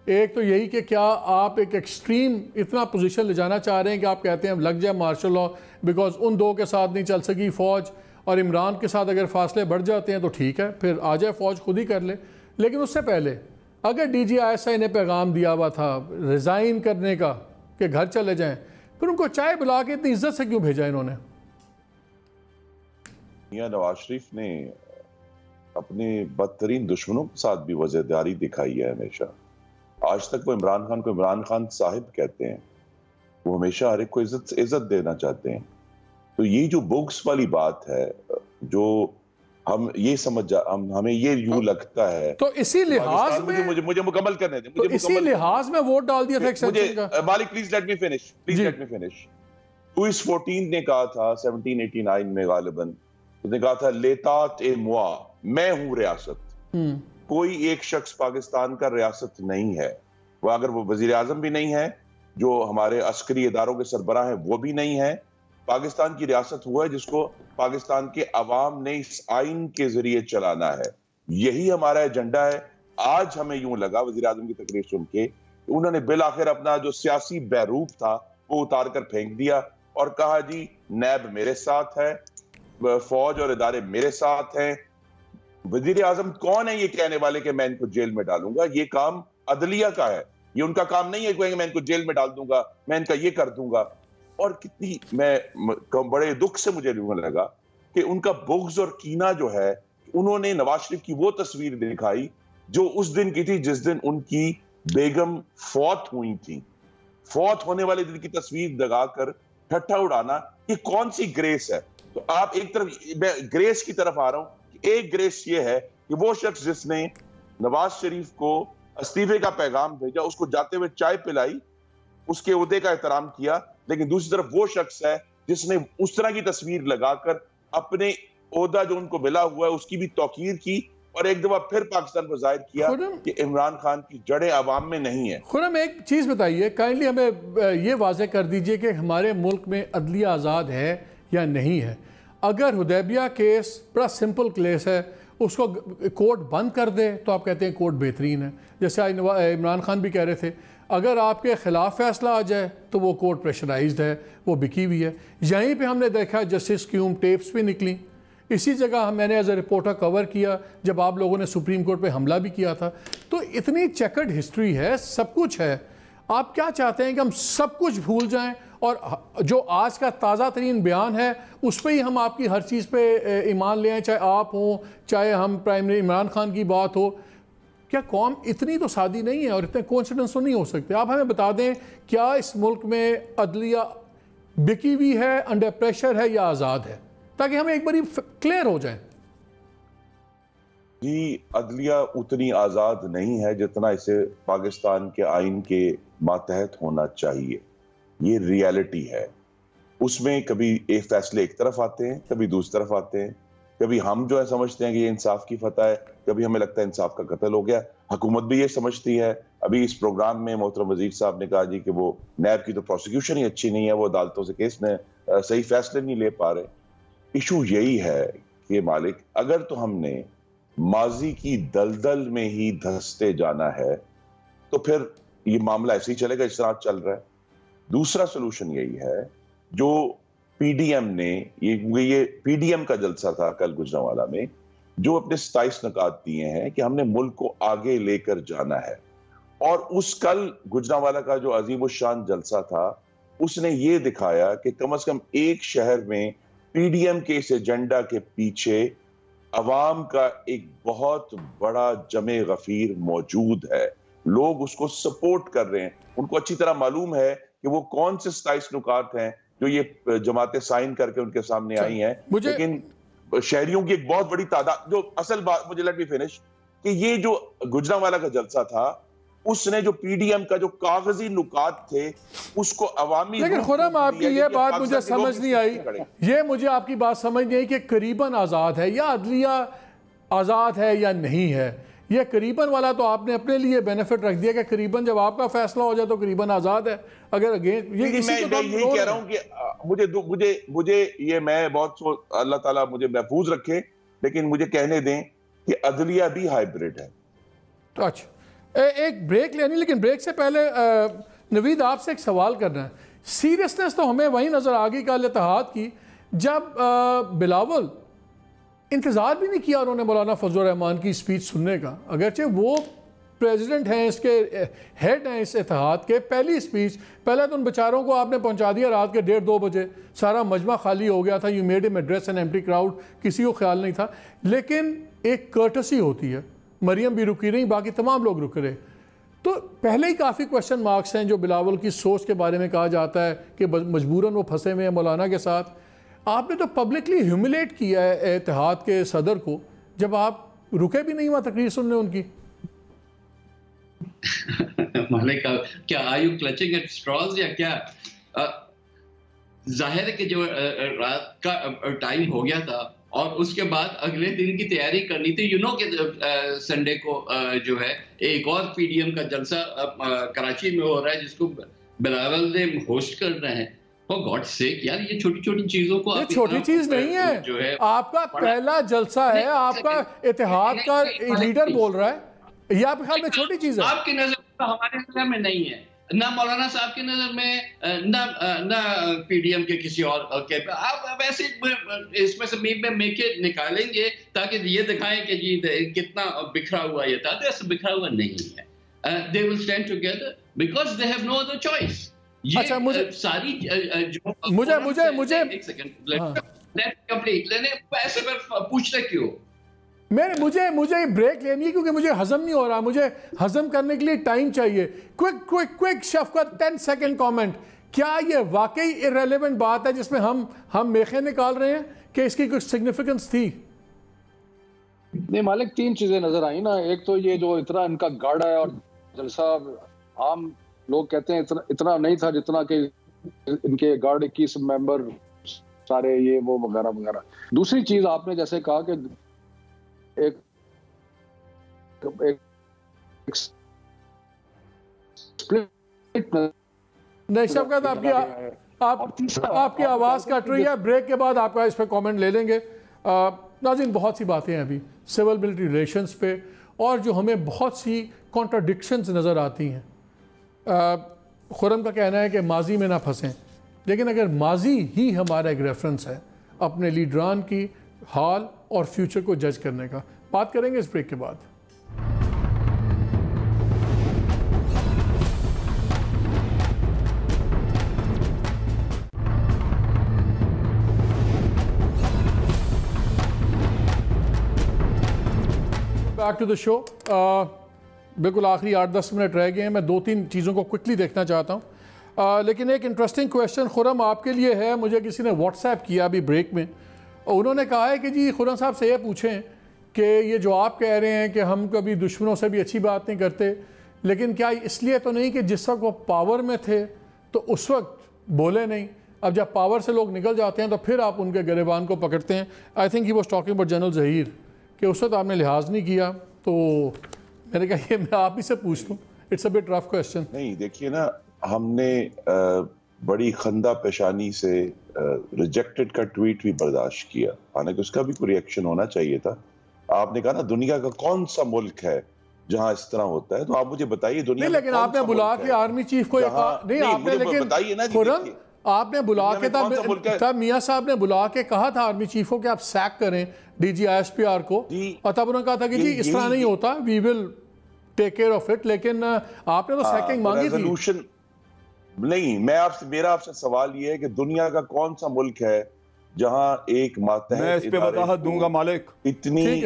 ایک تو یہی کہ کیا آپ ایک ایکسٹریم اتنا پوزیشن لے جانا چاہ رہے ہیں کہ آپ کہتے ہیں لگ جائے مارشل لاء، بیکاز ان دو کے ساتھ نہیں چل سکی فوج، اور عمران کے ساتھ اگر فاصلے بڑھ جاتے ہیں تو ٹھیک ہے، پھر آ جائے فوج خود ہی کر لے. لیکن اس سے پہلے اگر ڈی جی آئی ایس آئی نے پیغام دیا ہوا تھا ریزائن کرنے کا کہ گھر چلے جائیں، پھر ان کو چائے بلا کے اتنی عزت سے کیوں بھیجا انہوں نے؟ میاں نواز شریف نے اپنے بدترین دشمنوں کے ساتھ بھی وفاداری دکھائی ہے ہمیشہ. آج تک وہ عمران خان کو عمران خان صاحب کہتے ہیں، وہ ہمیشہ ہر ایک کو عزت دینا چاہتے ہیں. تو یہ جو بغض والی بات ہے، جو ہم یہ ہمیں یہ یوں لگتا ہے، تو اسی لحاظ میں مجھے مکمل کرنے دیں، تو اسی لحاظ میں ووٹ ڈال دیا تھا ایکسٹینشن کا. Malik please let me finish. Louis 14 نے کہا تھا 1789 میں غالباً، اس نے کہا تھا لیتات اے موا، میں ہوں ریاست. کوئی ایک شخص پاکستان کا ریاست نہیں ہے، وہ اگر وہ وزیر اعظم بھی نہیں ہے، جو ہمارے عسکری اداروں کے سربراہ ہیں وہ بھی نہیں ہے. پاکستان کی ریاست ہوا ہے جس کو پاکستان کے عوام نے اس آئین کے ذریعے چلانا ہے. یہی ہمارا ایجنڈا ہے. آج ہمیں یوں لگا وزیر اعظم کی تقریر سن کے انہوں نے بالآخر اپنا جو سیاسی بیروپ تھا وہ اتار کر پھینک دیا اور کہا جی نیب میرے ساتھ ہے، فوج اور ادارے میرے ساتھ ہیں. وزیر اعظم کون ہے یہ کہنے والے کہ میں ان کو جیل میں ڈالوں گا؟ یہ کام عدلیہ کا ہے، یہ ان کا کام نہیں ہے کہ میں ان کو جیل میں ڈال دوں گا، میں ان کا یہ کر دوں گا. اور کتنی بڑے دکھ سے مجھے لگا کہ ان کا بغض اور کینہ جو ہے، انہوں نے نواز شریف کی وہ تصویر دکھائی جو اس دن کی تھی جس دن ان کی بیگم فوت ہوئی تھی. فوت ہونے والے دن کی تصویر دگا کر ٹھٹھا اڑانا، یہ کون سی گریس ہے؟ تو آپ ایک طرف میں گریس کی طرف آ رہا ہوں. ایک گریس یہ ہے کہ وہ شخص جس نے نواز شریف کو استعفے کا پیغام بھیجا، اس کو جاتے ہوئے چائے پلائی، اس کے عہدے کا احترام کیا، لیکن دوسری طرف وہ شخص ہے جس نے اس طرح کی تصویر لگا کر اپنے عہدہ جو ان کو ملا ہوا ہے اس کی بھی توقیر کی اور ایک دفعہ پھر پاکستان کو ظاہر کیا کہ عمران خان کی جڑیں عوام میں نہیں ہیں. خرم ایک چیز بتائیے، کائنڈلی ہمیں یہ واضح کر دیجئے کہ ہمارے ملک میں عدلیہ آزاد ہے یا نہیں ہے. اگر حدیبیہ کیس بڑا سمپل کیس ہے، اس کو کورٹ بند کر دے تو آپ کہتے ہیں کورٹ بہترین ہے. جیسے عمران خان بھی کہہ رہے تھے اگر آپ کے خلاف فیصلہ آ جائے تو وہ کورٹ پریشرائزڈ ہے، وہ بکی ہوئی ہے. یہیں پہ ہم نے دیکھا جسٹس کیوم ٹیپس بھی نکلی. اسی جگہ میں نے ایز اے رپورٹر کور کیا جب آپ لوگوں نے سپریم کورٹ پہ حملہ بھی کیا تھا. تو اتنی چیکرڈ ہسٹری ہے، سب کچھ ہے. آپ کیا چاہتے ہیں کہ ہم سب کچھ بھول جائیں اور جو آج کا تازہ ترین بیان ہے اس پہ ہی ہم آپ کی ہر چیز پہ ایمان لے آئیں، چاہے آپ ہوں چاہے ہم پرائم منسٹر عمران خان کی بات ہو؟ کیا قوم اتنی تو سادی نہیں ہے اور اتنے کانفیڈنس تو نہیں ہو سکتے؟ آپ ہمیں بتا دیں کیا اس ملک میں عدلیہ بکی ہوئی ہے، انڈر پریشر ہے یا آزاد ہے، تاکہ ہمیں ایک باری کلیئر ہو جائیں. جی عدلیہ اتنی آزاد نہیں ہے جتنا اسے پاکستان کے آئین کے ماتحت ہونا چاہیے. یہ ریالٹی ہے. اس میں کبھی ایک فیصلے ایک طرف آتے ہیں، کبھی دوسری طرف آتے ہیں. کبھی ہم جو ہے سمجھتے ہیں کہ یہ انصاف کی فتح ہے، کبھی ہمیں لگتا ہے انصاف کا قتل ہو گیا. حکومت بھی یہ سمجھتی ہے. ابھی اس پروگرام میں محترم وزیر صاحب نے کہا جی کہ وہ نیب کی تو پروسیکیوشن ہی اچھی نہیں ہے، وہ عدالتوں سے کیس میں صحیح فیصلے نہیں لے پا رہے. ایشو یہی ہے کہ مالک اگر تو ہم نے ماضی کی دلدل میں ہی دھستے جانا ہے تو پھر یہ معاملہ ایسے ہی چلے گا جس طرح چل رہا ہے. دوسرا سلوشن یہی ہے جو پی ڈی ایم نے، یہ پی ڈی ایم کا جلسہ تھا کل گجرانوالہ میں، جو اپنے 27 نکات دیے ہیں کہ ہم نے ملک کو آگے لے کر جانا ہے. اور اس کل گجرانوالہ کا جو عظیم الشان جلسہ تھا اس نے یہ دکھایا کہ کم از کم ایک شہر میں پی ڈی ایم کے اس ایجنڈا کے پیچھے عوام کا ایک بہت بڑا جمع غفیر موجود ہے. لوگ اس کو سپورٹ کر رہے ہیں. ان کو اچھی طرح معلوم ہے کہ وہ کون سے 27 نکات ہیں جو یہ جماعتیں سائن کر کے ان کے سامنے آئی ہیں. لیکن شہریوں کی ایک بہت بڑی تعداد، جو اصل بات مجھے لیٹ می فنش، کہ یہ جو گجرانوالہ کا جلسہ تھا اس نے جو پی ڈی ایم کا جو کاغذی نکات تھے اس کو عوامی، لیکن خرم آپ کی یہ بات مجھے سمجھ نہیں آئی، یہ مجھے آپ کی بات سمجھ نہیں آئی کہ قریباً آزاد ہے یا عدلیہ آزاد ہے یا نہیں ہے. یہ قریباً والا تو آپ نے اپنے لیے بینیفٹ رکھ دیا کہ قریباً جب آپ کا فیصلہ ہو جائے تو قریباً آزاد ہے. اگر اگین میں یہی کہہ رہا ہوں کہ مجھے یہ میں بہت اللہ تعالیٰ مجھے محفوظ رکھے، لیکن مجھے کہنے دیں کہ عدلیہ بھی ہائیبریڈ ہے. اچھا ایک بریک لینی، لیکن بریک سے پہلے نوید آپ سے ایک سوال کرنا ہے. سیریسنس تو ہمیں وہیں نظر آ گئی کل اتحاد کی جب بلاول انتظار بھی نہیں کیا انہوں نے مولانا فضل الرحمان کی اسپیچ سننے کا، اگرچہ وہ پریزیڈنٹ ہیں، اس کے ہیڈ ہیں اس اتحاد کے. پہلی اسپیچ پہلے تو ان بیچاروں کو آپ نے پہنچا دیا رات کے 1:30-2 بجے، سارا مجمع خالی ہو گیا تھا. یو میڈ ہم ایڈریس این ایمپٹی کراؤڈ، کسی کو خیال نہیں تھا. لیکن ایک کرٹسی ہوتی ہے، مریم بھی رکی نہیں، باقی تمام لوگ رک رہے. تو پہلے ہی کافی کویشچن مارکس ہیں جو بلاول کی سوچ کے بارے میں کہا جاتا ہے کہ مجبوراً وہ پھنسے ہوئے ہیں مولانا کے ساتھ. آپ نے تو پبلکلی ہیوملیٹ کیا ہے اتحاد کے صدر کو جب آپ رکے بھی نہیں وہاں تقریر سننے ان کی. مالک کیا آر یو کلچنگ ایٹ اسٹراز یا کیا؟ ظاہر ہے کہ جو رات کا ٹائم ہو گیا تھا اور اس کے بعد اگلے دن کی تیاری کرنی تھی. یو نو کہ سنڈے کو جو ہے ایک اور پی ڈی ایم کا جلسہ کراچی میں ہو رہا ہے جس کو بلاول نے ہوسٹ کر رہے ہیں. گاڈ سیک یار، یہ چھوٹی چھوٹی چیزوں کو، یہ چھوٹی چیز نہیں ہے. آپ کا پہلا جلسہ ہے، آپ کا اتحاد کا لیڈر بول رہا ہے، یہ آپ کے خیال میں چھوٹی چیز ہے؟ آپ کی نظر میں، ہمارے نظر میں نہیں ہے، نہ مولانا صاحب کی نظر میں، نہ پی ڈی ایم کے کسی اور کے. آپ ایسے اس میں سے میکے نکالیں گے تاکہ یہ دکھائیں کہ جی کتنا بکھرا ہوا یہ تھا. ایسا بکھرا ہوا نہیں ہے. They will stand together because they have no other choice. اچھا ساری مجھے ایک سیکنڈ ایسے پر پوچھتے کیوں؟ مجھے بریک لینی ہے کیونکہ مجھے ہضم نہیں ہو رہا. مجھے ہضم کرنے کے لیے ٹائم چاہیے. کوئک شفقت 10 سیکنڈ کامنٹ. کیا یہ واقعی irrelevant بات ہے جس میں ہم میخیں نکال رہے ہیں کہ اس کی کوئی سگنیفیکنس تھی؟ نہیں مالک، 3 چیزیں نظر آئیں نا. ایک تو یہ جو اتنا ان کا گاڑا ہے اور جلسہ عام لوگ کہتے ہیں اتنا نہیں تھا جتنا کہ ان کے گارڈ 21 ممبر سارے یہ وہ وغیرہ وغیرہ. دوسری چیز آپ نے جیسے کہا کہ ایک نہیں شفقت، آپ کی آواز کٹ رہی ہے. بریک کے بعد آپ کا اس پہ کامنٹ لے لیں گے. ناظرین، بہت سی باتیں ہیں ابھی سول ملٹری ریلیشنز پہ، اور جو ہمیں بہت سی کانٹراڈکشنز نظر آتی ہیں. خرم کا کہنا ہے کہ ماضی میں نہ پھنسیں، لیکن اگر ماضی ہی ہمارا ایک ریفرنس ہے اپنے لیڈران کی حال اور فیوچر کو جج کرنے کا، بات کریں گے اس بریک کے بعد. بیک ٹو دا شو. بالکل آخری 8-10 منٹ رہ گئے ہیں. میں 2-3 چیزوں کو کوئکلی دیکھنا چاہتا ہوں، لیکن ایک انٹرسٹنگ کویشچن خرم آپ کے لیے ہے. مجھے کسی نے واٹس ایپ کیا ابھی بریک میں، اور انہوں نے کہا ہے کہ جی خرم صاحب سے یہ پوچھیں کہ یہ جو آپ کہہ رہے ہیں کہ ہم کبھی دشمنوں سے بھی اچھی بات نہیں کرتے، لیکن کیا اس لیے تو نہیں کہ جس وقت وہ پاور میں تھے تو اس وقت بولے نہیں، اب جب پاور سے لوگ نکل جاتے ہیں تو پھر آپ ان کے گریبان کو پکڑتے ہیں؟ I think he was talking about general Zaheer کہ اس وقت آپ نے لحاظ نہیں کیا. تو میں نے کہا یہ میں آپ ہی سے پوچھ لوں. It's a bit rough question. نہیں دیکھیے نا، ہم نے بڑی خندہ پیشانی سے ریجیکٹڈ کا ٹویٹ بھی برداشت کیا، حالانکہ اس کا بھی کوئی ریئیکشن ہونا چاہیے تھا. آپ نے کہا نا دنیا کا کون سا ملک ہے جہاں اس طرح ہوتا ہے، تو آپ مجھے بتائیے دنیا نہیں. لیکن آپ نے بلا کے آرمی چیف کو نہیں، آپ نے لیکن آپ نے بلا کے تب میاں صاحب نے بلا کے کہا تھا آرمی چیف کو کہ آپ سیک کریں D G I S P R کو، اور تب انہوں نے کہا تھا کہ جی اس طرح نہیں ہوتا، وی ول ٹیک کیئر آف اٹ. لیکن آپ نے تو سیکنگ مانگی تھی. نہیں، میرا آپ سے سوال یہ ہے کہ دنیا کا کون سا ملک ہے جہاں ایک ماتحت میں اس پہ وضاحت دوں گا مالک، اتنی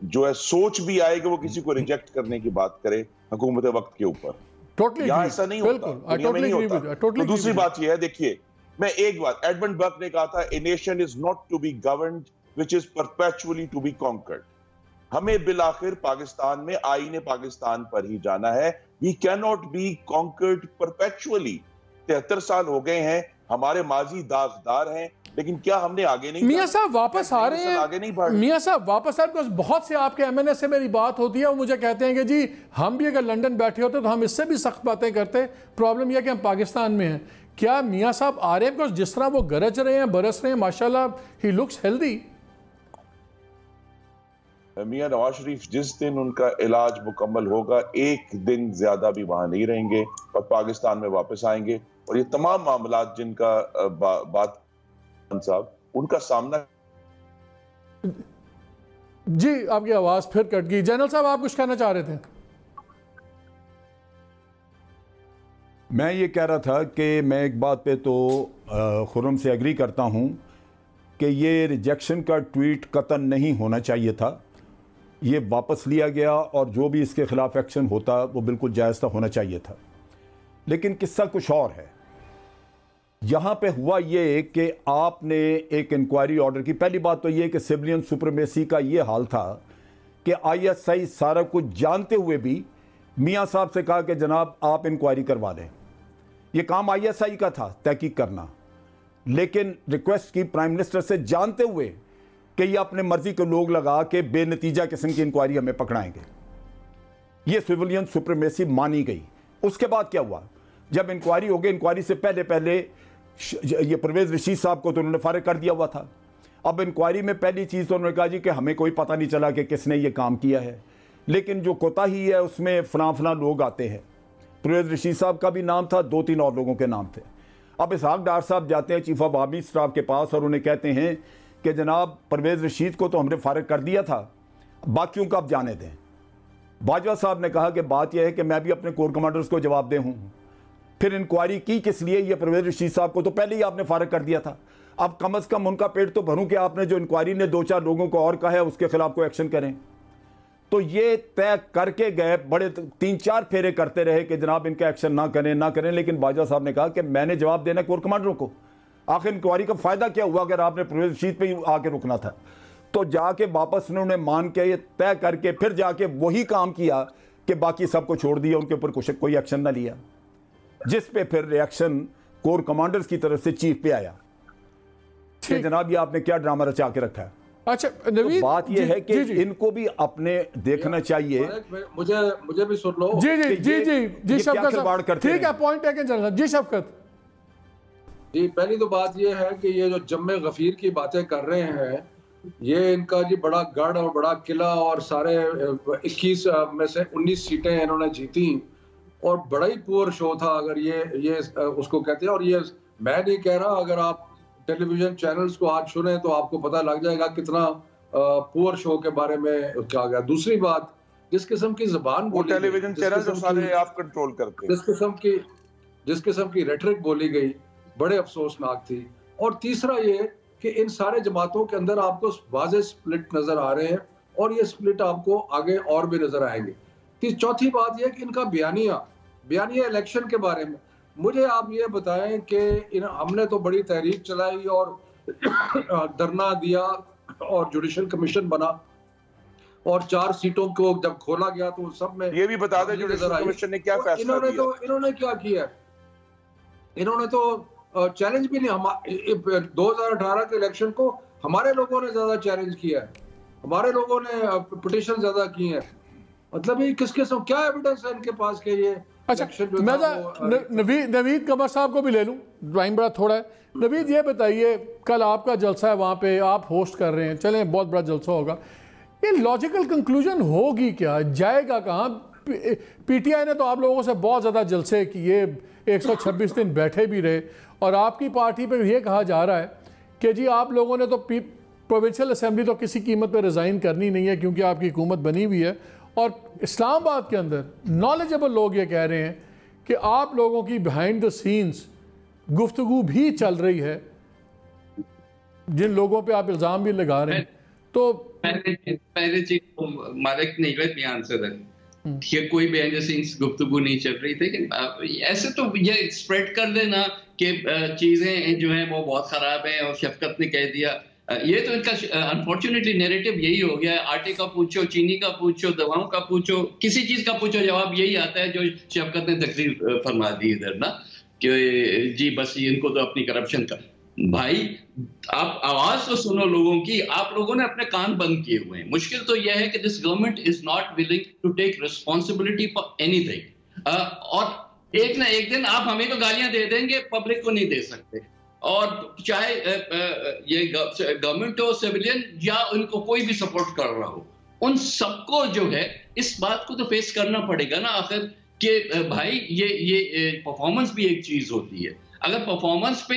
جو ہے سوچ بھی آئے کہ وہ کسی کو ریجیکٹ کرنے کی بات کرے حکومت وقت کے اوپر. یہاں ایسا نہیں ہوتا، دنیا میں نہیں ہوتا. دوسری بات یہ ہے، دیکھیے میں ایک بات، ایڈمنڈ برک نے کہا تھا a nation is not to be governed which is perpetually to be conquered. ہمیں بالآخر پاکستان میں آئین پاکستان پر ہی جانا ہے. وی کی ناٹ بی کانکرڈ پرپیچولی. 73 سال ہو گئے ہیں، ہمارے ماضی داغدار ہیں، لیکن کیا ہم نے آگے نہیں؟ میاں صاحب واپس آ رہے ہیں، میاں صاحب واپس آ رہے ہیں. بہت سے آپ کے ایم این اے سے میری بات ہوتی ہے، وہ مجھے کہتے ہیں کہ جی ہم بھی اگر لنڈن بیٹھے ہوتے تو ہم اس سے بھی سخت باتیں کرتے. پرابلم یہ ہے کہ ہم پاکستان میں ہیں. کیا میاں صاحب آ رہے ہیں؟ بیکاز جس طرح وہ گرج رہے ہیں، برس رہے ہیں، ماشاءاللہ he looks healthy. Mian Nawaz Sharif جس دن ان کا علاج مکمل ہوگا ایک دن زیادہ بھی وہاں نہیں رہیں گے اور پاکستان میں واپس آئیں گے، اور یہ تمام معاملات جن کا بات صاحب ان کا سامنا. جی آپ کی آواز پھر کٹ گئی. جنرل صاحب آپ کچھ کہنا چاہ رہے تھے؟ میں یہ کہہ رہا تھا کہ میں ایک بات پہ تو خرم سے ایگری کرتا ہوں کہ یہ ریجیکشن کا ٹویٹ قطعاً نہیں ہونا چاہیے تھا. یہ واپس لیا گیا اور جو بھی اس کے خلاف ایکشن ہوتا وہ بالکل جائز تھا، ہونا چاہیے تھا. لیکن قصہ کچھ اور ہے. یہاں پہ ہوا یہ کہ آپ نے ایک انکوائری آرڈر کی. پہلی بات تو یہ کہ سویلین سپریمیسی کا یہ حال تھا کہ آئی ایس آئی سارا کچھ جانتے ہوئے بھی میاں صاحب سے کہا کہ جناب آپ انکوائری کروا لیں. یہ کام آئی ایس آئی کا تھا تحقیق کرنا، لیکن ریکویسٹ کی پرائم منسٹر سے جانتے ہوئے کہ یہ اپنے مرضی کے لوگ لگا کے بے نتیجہ قسم کی انکوائری ہمیں پکڑائیں گے. یہ سویلین سپریمیسی مانی گئی. اس کے بعد کیا ہوا؟ جب انکوائری ہو گئی، انکوائری سے پہلے یہ پرویز رشید صاحب کو تو انہوں نے فارغ کر دیا ہوا تھا. اب انکوائری میں پہلی چیز تو انہوں نے کہا جی کہ ہمیں کوئی پتہ نہیں چلا کہ کس نے یہ کام کیا ہے، لیکن جو کوتاہی ہے اس میں فلاں لوگ آتے ہیں. پرویز رشید صاحب کا بھی نام تھا، 2-3 اور لوگوں کے نام تھے. اب اسحاق ڈار صاحب جاتے ہیں چیف آف آرمی اسٹاف کے پاس اور انہیں کہتے ہیں کہ جناب پرویز رشید کو تو ہم نے فارغ کر دیا تھا، باقیوں کو آپ جانے دیں. باجوہ صاحب نے کہا کہ بات یہ ہے کہ میں بھی اپنے کور کمانڈرز کو جواب دے ہوں. پھر انکوائری کی کس لیے؟ یہ پرویز رشید صاحب کو تو پہلے ہی آپ نے فارغ کر دیا تھا. اب کم از کم ان کا پیٹ تو بھروں کہ آپ نے جو انکوائری نے 2-4 لوگوں کو اور کہا ہے اس کے خلاف کوئی ایکشن کریں. تو یہ طے کر کے گئے، بڑے 3-4 پھیرے کرتے رہے کہ جناب ان کا ایکشن نہ کریں. لیکن باجوہ صاحب نے کہا کہ میں نے جواب دینا کور کمانڈروں کو. آخر انکوائری کا فائدہ کیا ہوا اگر آپ نے پرویز رشید پہ ہی آ کے رکنا تھا؟ تو جا کے واپس انہوں نے مان کے یہ طے کر کے پھر جا کے وہی کام کیا کہ باقی سب کو چھوڑ دیا، ان کے اوپر کوئی ایکشن نہ لیا، جس پہ پھر ریاکشن کور کمانڈرز کی طرف سے چیف پہ آیا کہ جناب یہ آپ نے کیا ڈرامہ رچا کے رکھا ہے. اچھا نوید، بات یہ ہے کہ ان کو بھی اپنے دیکھنا چاہیے. مجھے بھی سن لو. جی شفقت صاحب ٹھیک ہے، پوائنٹ ٹیکن چل رہا. جی شفقت جی، پہلی تو بات یہ ہے کہ یہ جو جم غفیر کی باتیں کر رہے ہیں، یہ ان کا جی بڑا گڑھ اور بڑا قلعہ اور سارے 21 میں سے 19 سیٹیں انہوں نے جیتی اور بڑا ہی پور شو تھا اگر یہ اس کو کہتے ہیں. اور یہ میں نہیں کہہ رہا، اگر آپ ٹیلی ویژن چینلز کو آج سنیں تو آپ کو پتہ لگ جائے گا کتنا پور شو کے بارے میں کہا گیا. دوسری بات، جس قسم کی زبان وہ ٹیلی ویژن چینل جو سارے آپ کنٹرول کرتے ہیں، جس قسم کی ریٹرک بولی گئی بڑے افسوسناک تھی. اور تیسرا یہ کہ ان سارے جماعتوں کے اندر آپ کو واضح سپلٹ نظر آ رہے ہیں اور یہ سپلٹ آپ کو آگے اور بھی نظر آئیں گے. چوتھی بات یہ کہ ان کا بیانیہ الیکشن کے بارے میں مجھے آپ یہ بتائیں کہ ہم نے تو بڑی تحریک چلائی اور دھرنا دیا اور جوڈیشل کمیشن بنا اور 4 سیٹوں کو جب کھولا گیا تو سب میں یہ بھی بتا دیں جوڈیشل کمیشن نے کیا فیصلہ کیا. انہوں نے کیا کیا؟ انہوں نے تو چیلنج بھی نہیں. 2018 کے الیکشن کو ہمارے لوگوں نے زیادہ چیلنج کیا ہے، ہمارے لوگوں نے پٹیشن زیادہ کی ہیں. مطلب یہ کس قسم کیا ایویڈنس ہے ان کے پاس کہ یہ اچھا میں نوید قمر صاحب کو بھی لے لوں، ٹائم بڑا تھوڑا ہے. نوید یہ بتائیے، کل آپ کا جلسہ ہے، وہاں پہ آپ ہوسٹ کر رہے ہیں، چلیں بہت بڑا جلسہ ہوگا، یہ لاجیکل کنکلوژن ہوگی کیا؟ جائے گا کہاں؟ پی ٹی آئی نے تو آپ لوگوں سے بہت زیادہ جلسے کیے، 126 دن بیٹھے بھی رہے، اور آپ کی پارٹی پہ یہ کہا جا رہا ہے کہ جی آپ لوگوں نے تو پروونشل اسمبلی تو کسی قیمت پہ ریزائن کرنی نہیں ہے کیونکہ آپ کی حکومت بنی ہوئی ہے. اور اسلام آباد کے اندر نالجبل لوگ یہ کہہ رہے ہیں کہ آپ لوگوں کی بیہائنڈ دا سینز گفتگو بھی چل رہی ہے جن لوگوں پہ آپ الزام بھی لگا رہے ہیں. تو پہلے چیز مالک نہیں ہوئے بیان سے کہ کوئی بیہائنڈ دا سینز گفتگو نہیں چل رہی تھی. ایسے تو یہ اسپریڈ کر دینا کہ چیزیں جو ہیں وہ بہت خراب ہیں اور شفقت نے کہہ دیا، یہ تو ان کا انفارچونیٹلی نیریٹو یہی ہو گیا ہے. آٹے کا پوچھو، چینی کا پوچھو، دواؤں کا پوچھو، کسی چیز کا پوچھو، جواب یہی آتا ہے جو شفقت نے تقریر فرما دی ادھر نا کہ جی بس ان کو تو اپنی کرپشن کا. بھائی آپ آواز تو سنو لوگوں کی، آپ لوگوں نے اپنے کان بند کیے ہوئے ہیں. مشکل تو یہ ہے کہ this government is not willing to take responsibility for اینی تھنگ. اور ایک نہ ایک دن آپ ہمیں تو گالیاں دے دیں گے، پبلک کو نہیں دے سکتے. اور چاہے یہ گورنمنٹ ہو، سیولین یا ان کو کوئی بھی سپورٹ کر رہا ہو، ان سب کو جو ہے اس بات کو تو فیس کرنا پڑے گا نا آخر کہ بھائی یہ پرفارمنس بھی ایک چیز ہوتی ہے. اگر پرفارمنس پہ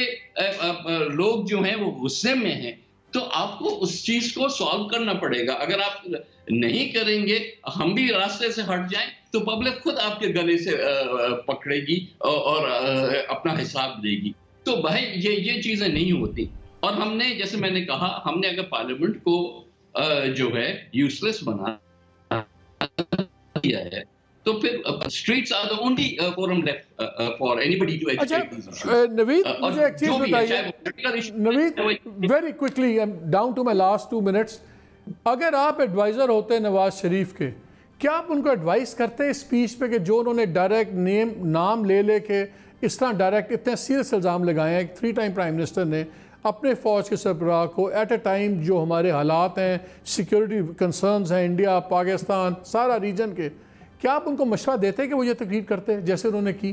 لوگ جو ہیں وہ غصے میں ہیں تو آپ کو اس چیز کو سالو کرنا پڑے گا. اگر آپ نہیں کریں گے, ہم بھی راستے سے ہٹ جائیں, تو پبلک خود آپ کے گلے سے پکڑے گی اور اپنا حساب دے گی. تو بھائی یہ چیزیں نہیں ہوتی. اور ہم نے, جیسے میں نے کہا, ہم نے اگر پارلیمنٹ کو جو ہے یوز لیس بنا دیا ہے تو پھر streets are the only forum left for anybody to agitate these issues. نوید, مجھے ایک چیز بتائیے. نوید, very quickly, I'm down to my last 2 minutes. اگر آپ ایڈوائزر ہوتے ہیں نواز شریف کے, کیا آپ ان کو ایڈوائز کرتے ہیں اسپیچ پہ کہ جو انہوں نے ڈائریکٹ نام لے کے اس طرح ڈائریکٹ اتنے سیریس الزام لگائے ہیں 3 ٹائم پرائم منسٹر نے اپنے فوج کے سربراہ کو ایٹ اے ٹائم جو ہمارے حالات ہیں, سیکیورٹی کنسرنز ہیں انڈیا, پاکستان, سارا ریجن کے, کیا آپ ان کو مشورہ دیتے کہ وہ یہ تقریر کرتے جیسے انہوں نے کی؟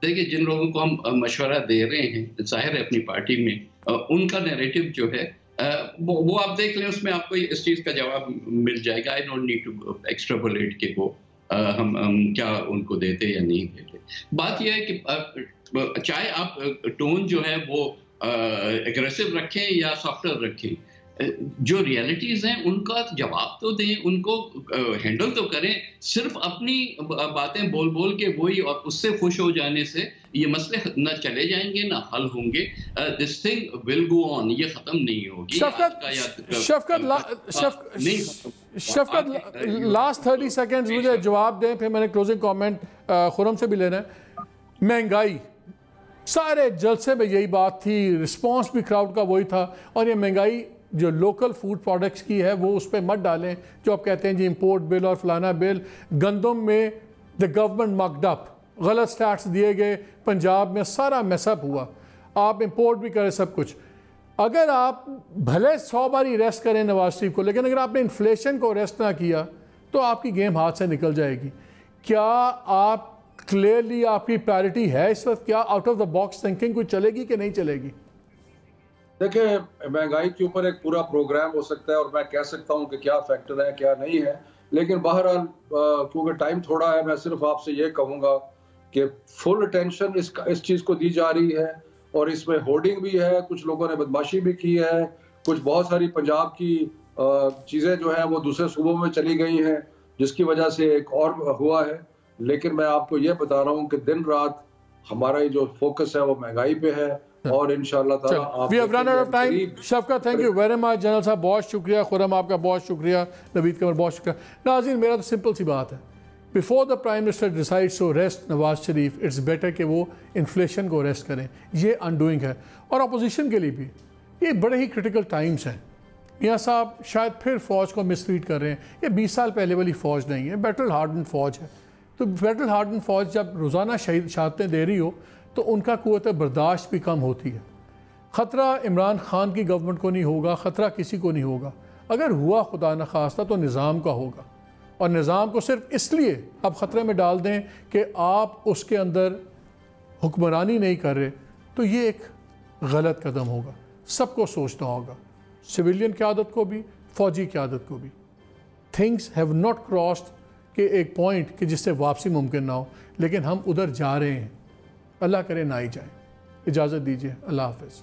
دیکھیں, جن لوگوں کو ہم مشورہ دے رہے ہیں, ظاہر ہے اپنی پارٹی میں ان کا نیریٹو جو ہے وہ آپ دیکھ لیں, اس میں آپ کو اس چیز کا جواب مل جائے گا. I don't need to extrapolate کہ وہ ہم کیا ان کو دیتے یا نہیں دیتے. بات یہ ہے کہ چاہے آپ ٹون جو ہے وہ اگریسو رکھیں یا سافٹر رکھیں, جو ریئلٹیز ہیں ان کا جواب تو دیں, ان کو ہینڈل تو کریں. صرف اپنی باتیں بول کے وہی اور اس سے خوش ہو جانے سے یہ مسئلے نہ چلے جائیں گے نہ حل ہوں گے. دس تھنگ ول گو آن, یہ ختم نہیں ہوگی. شفقت لاسٹ 30 سیکنڈز مجھے جواب دیں, پھر میں نے کلوزنگ کامنٹ خرم سے بھی لینا ہے. مہنگائی, سارے جلسے میں یہی بات تھی, رسپانس بھی کراؤڈ کا وہی تھا, اور یہ مہنگائی جو لوکل فوڈ پروڈکٹس کی ہے وہ اس پہ مت ڈالیں جو آپ کہتے ہیں جی امپورٹ بل اور فلانا بل. گندم میں دا گورنمنٹ مکڈ اپ, غلط سٹیٹس دیے گئے, پنجاب میں سارا میس اپ ہوا, آپ امپورٹ بھی کریں سب کچھ. اگر آپ بھلے 100 بار ریسٹ کریں نواز شریف کو, لیکن اگر آپ نے انفلیشن کو ریسٹ نہ کیا تو آپ کی گیم ہاتھ سے نکل جائے گی. کیا آپ کلیئرلی آپ کی پرائرٹی ہے اس وقت, کیا out of the box thinking کوئی چلے گی کہ نہیں چلے گی؟ دیکھیں, مہنگائی کے اوپر ایک پورا پروگرام ہو سکتا ہے اور میں کہہ سکتا ہوں کہ کیا فیکٹر ہے کیا نہیں ہے, لیکن بہرحال کیونکہ ٹائم تھوڑا ہے, میں صرف آپ سے یہ کہوں گا کہ فل اٹینشن اس چیز کو دی جا رہی ہے, اور اس میں ہورڈنگ بھی ہے, کچھ لوگوں نے بدماشی بھی کی ہے, کچھ بہت ساری پنجاب کی چیزیں جو ہیں وہ دوسرے صوبوں میں چلی گئی ہیں جس کی وجہ سے ایک اور ہوا ہے. لیکن میں آپ کو یہ بتا رہا ہوں کہ دن رات ہمارا جو فوکس ہے وہ مہنگائی پہ ہے, اور انشاءاللہ تعالی. شفقت, thank you very much. General صاحب بہت شکریہ, خرم آپ کا بہت شکریہ, نوید قمر بہت شکریہ. ناظرین, میرا تو سمپل سی بات ہے, before the prime minister decides to rest Nawaz Sharif, it's better کہ وہ انفلیشن کو ریسٹ کریں. یہ انڈوئنگ ہے, اور اپوزیشن کے لیے بھی یہ بڑے ہی کرٹیکل ٹائمز ہیں. میاں صاحب شاید پھر فوج کو مسلیڈ کر رہے ہیں, یہ 20 سال پہلے والی فوج نہیں ہے, بیٹل ہارڈن فوج ہے. تو بیٹل ہارڈن فوج جب روزانہ شہادتیں دے رہی ہو تو ان کا قوت برداشت بھی کم ہوتی ہے. خطرہ عمران خان کی گورنمنٹ کو نہیں ہوگا, خطرہ کسی کو نہیں ہوگا. اگر ہوا خدا نخواستہ تو نظام کا ہوگا, اور نظام کو صرف اس لیے آپ خطرے میں ڈال دیں کہ آپ اس کے اندر حکمرانی نہیں کر رہے, تو یہ ایک غلط قدم ہوگا. سب کو سوچنا ہوگا, سویلین قیادت کو بھی, فوجی قیادت کو بھی. تھنگس ہیو ناٹ کراسڈ کہ ایک پوائنٹ کہ جس سے واپسی ممکن نہ ہو, لیکن ہم ادھر جا رہے ہیں. اللہ کرے نہ ہی جائیں. اجازت دیجیے, اللہ حافظ.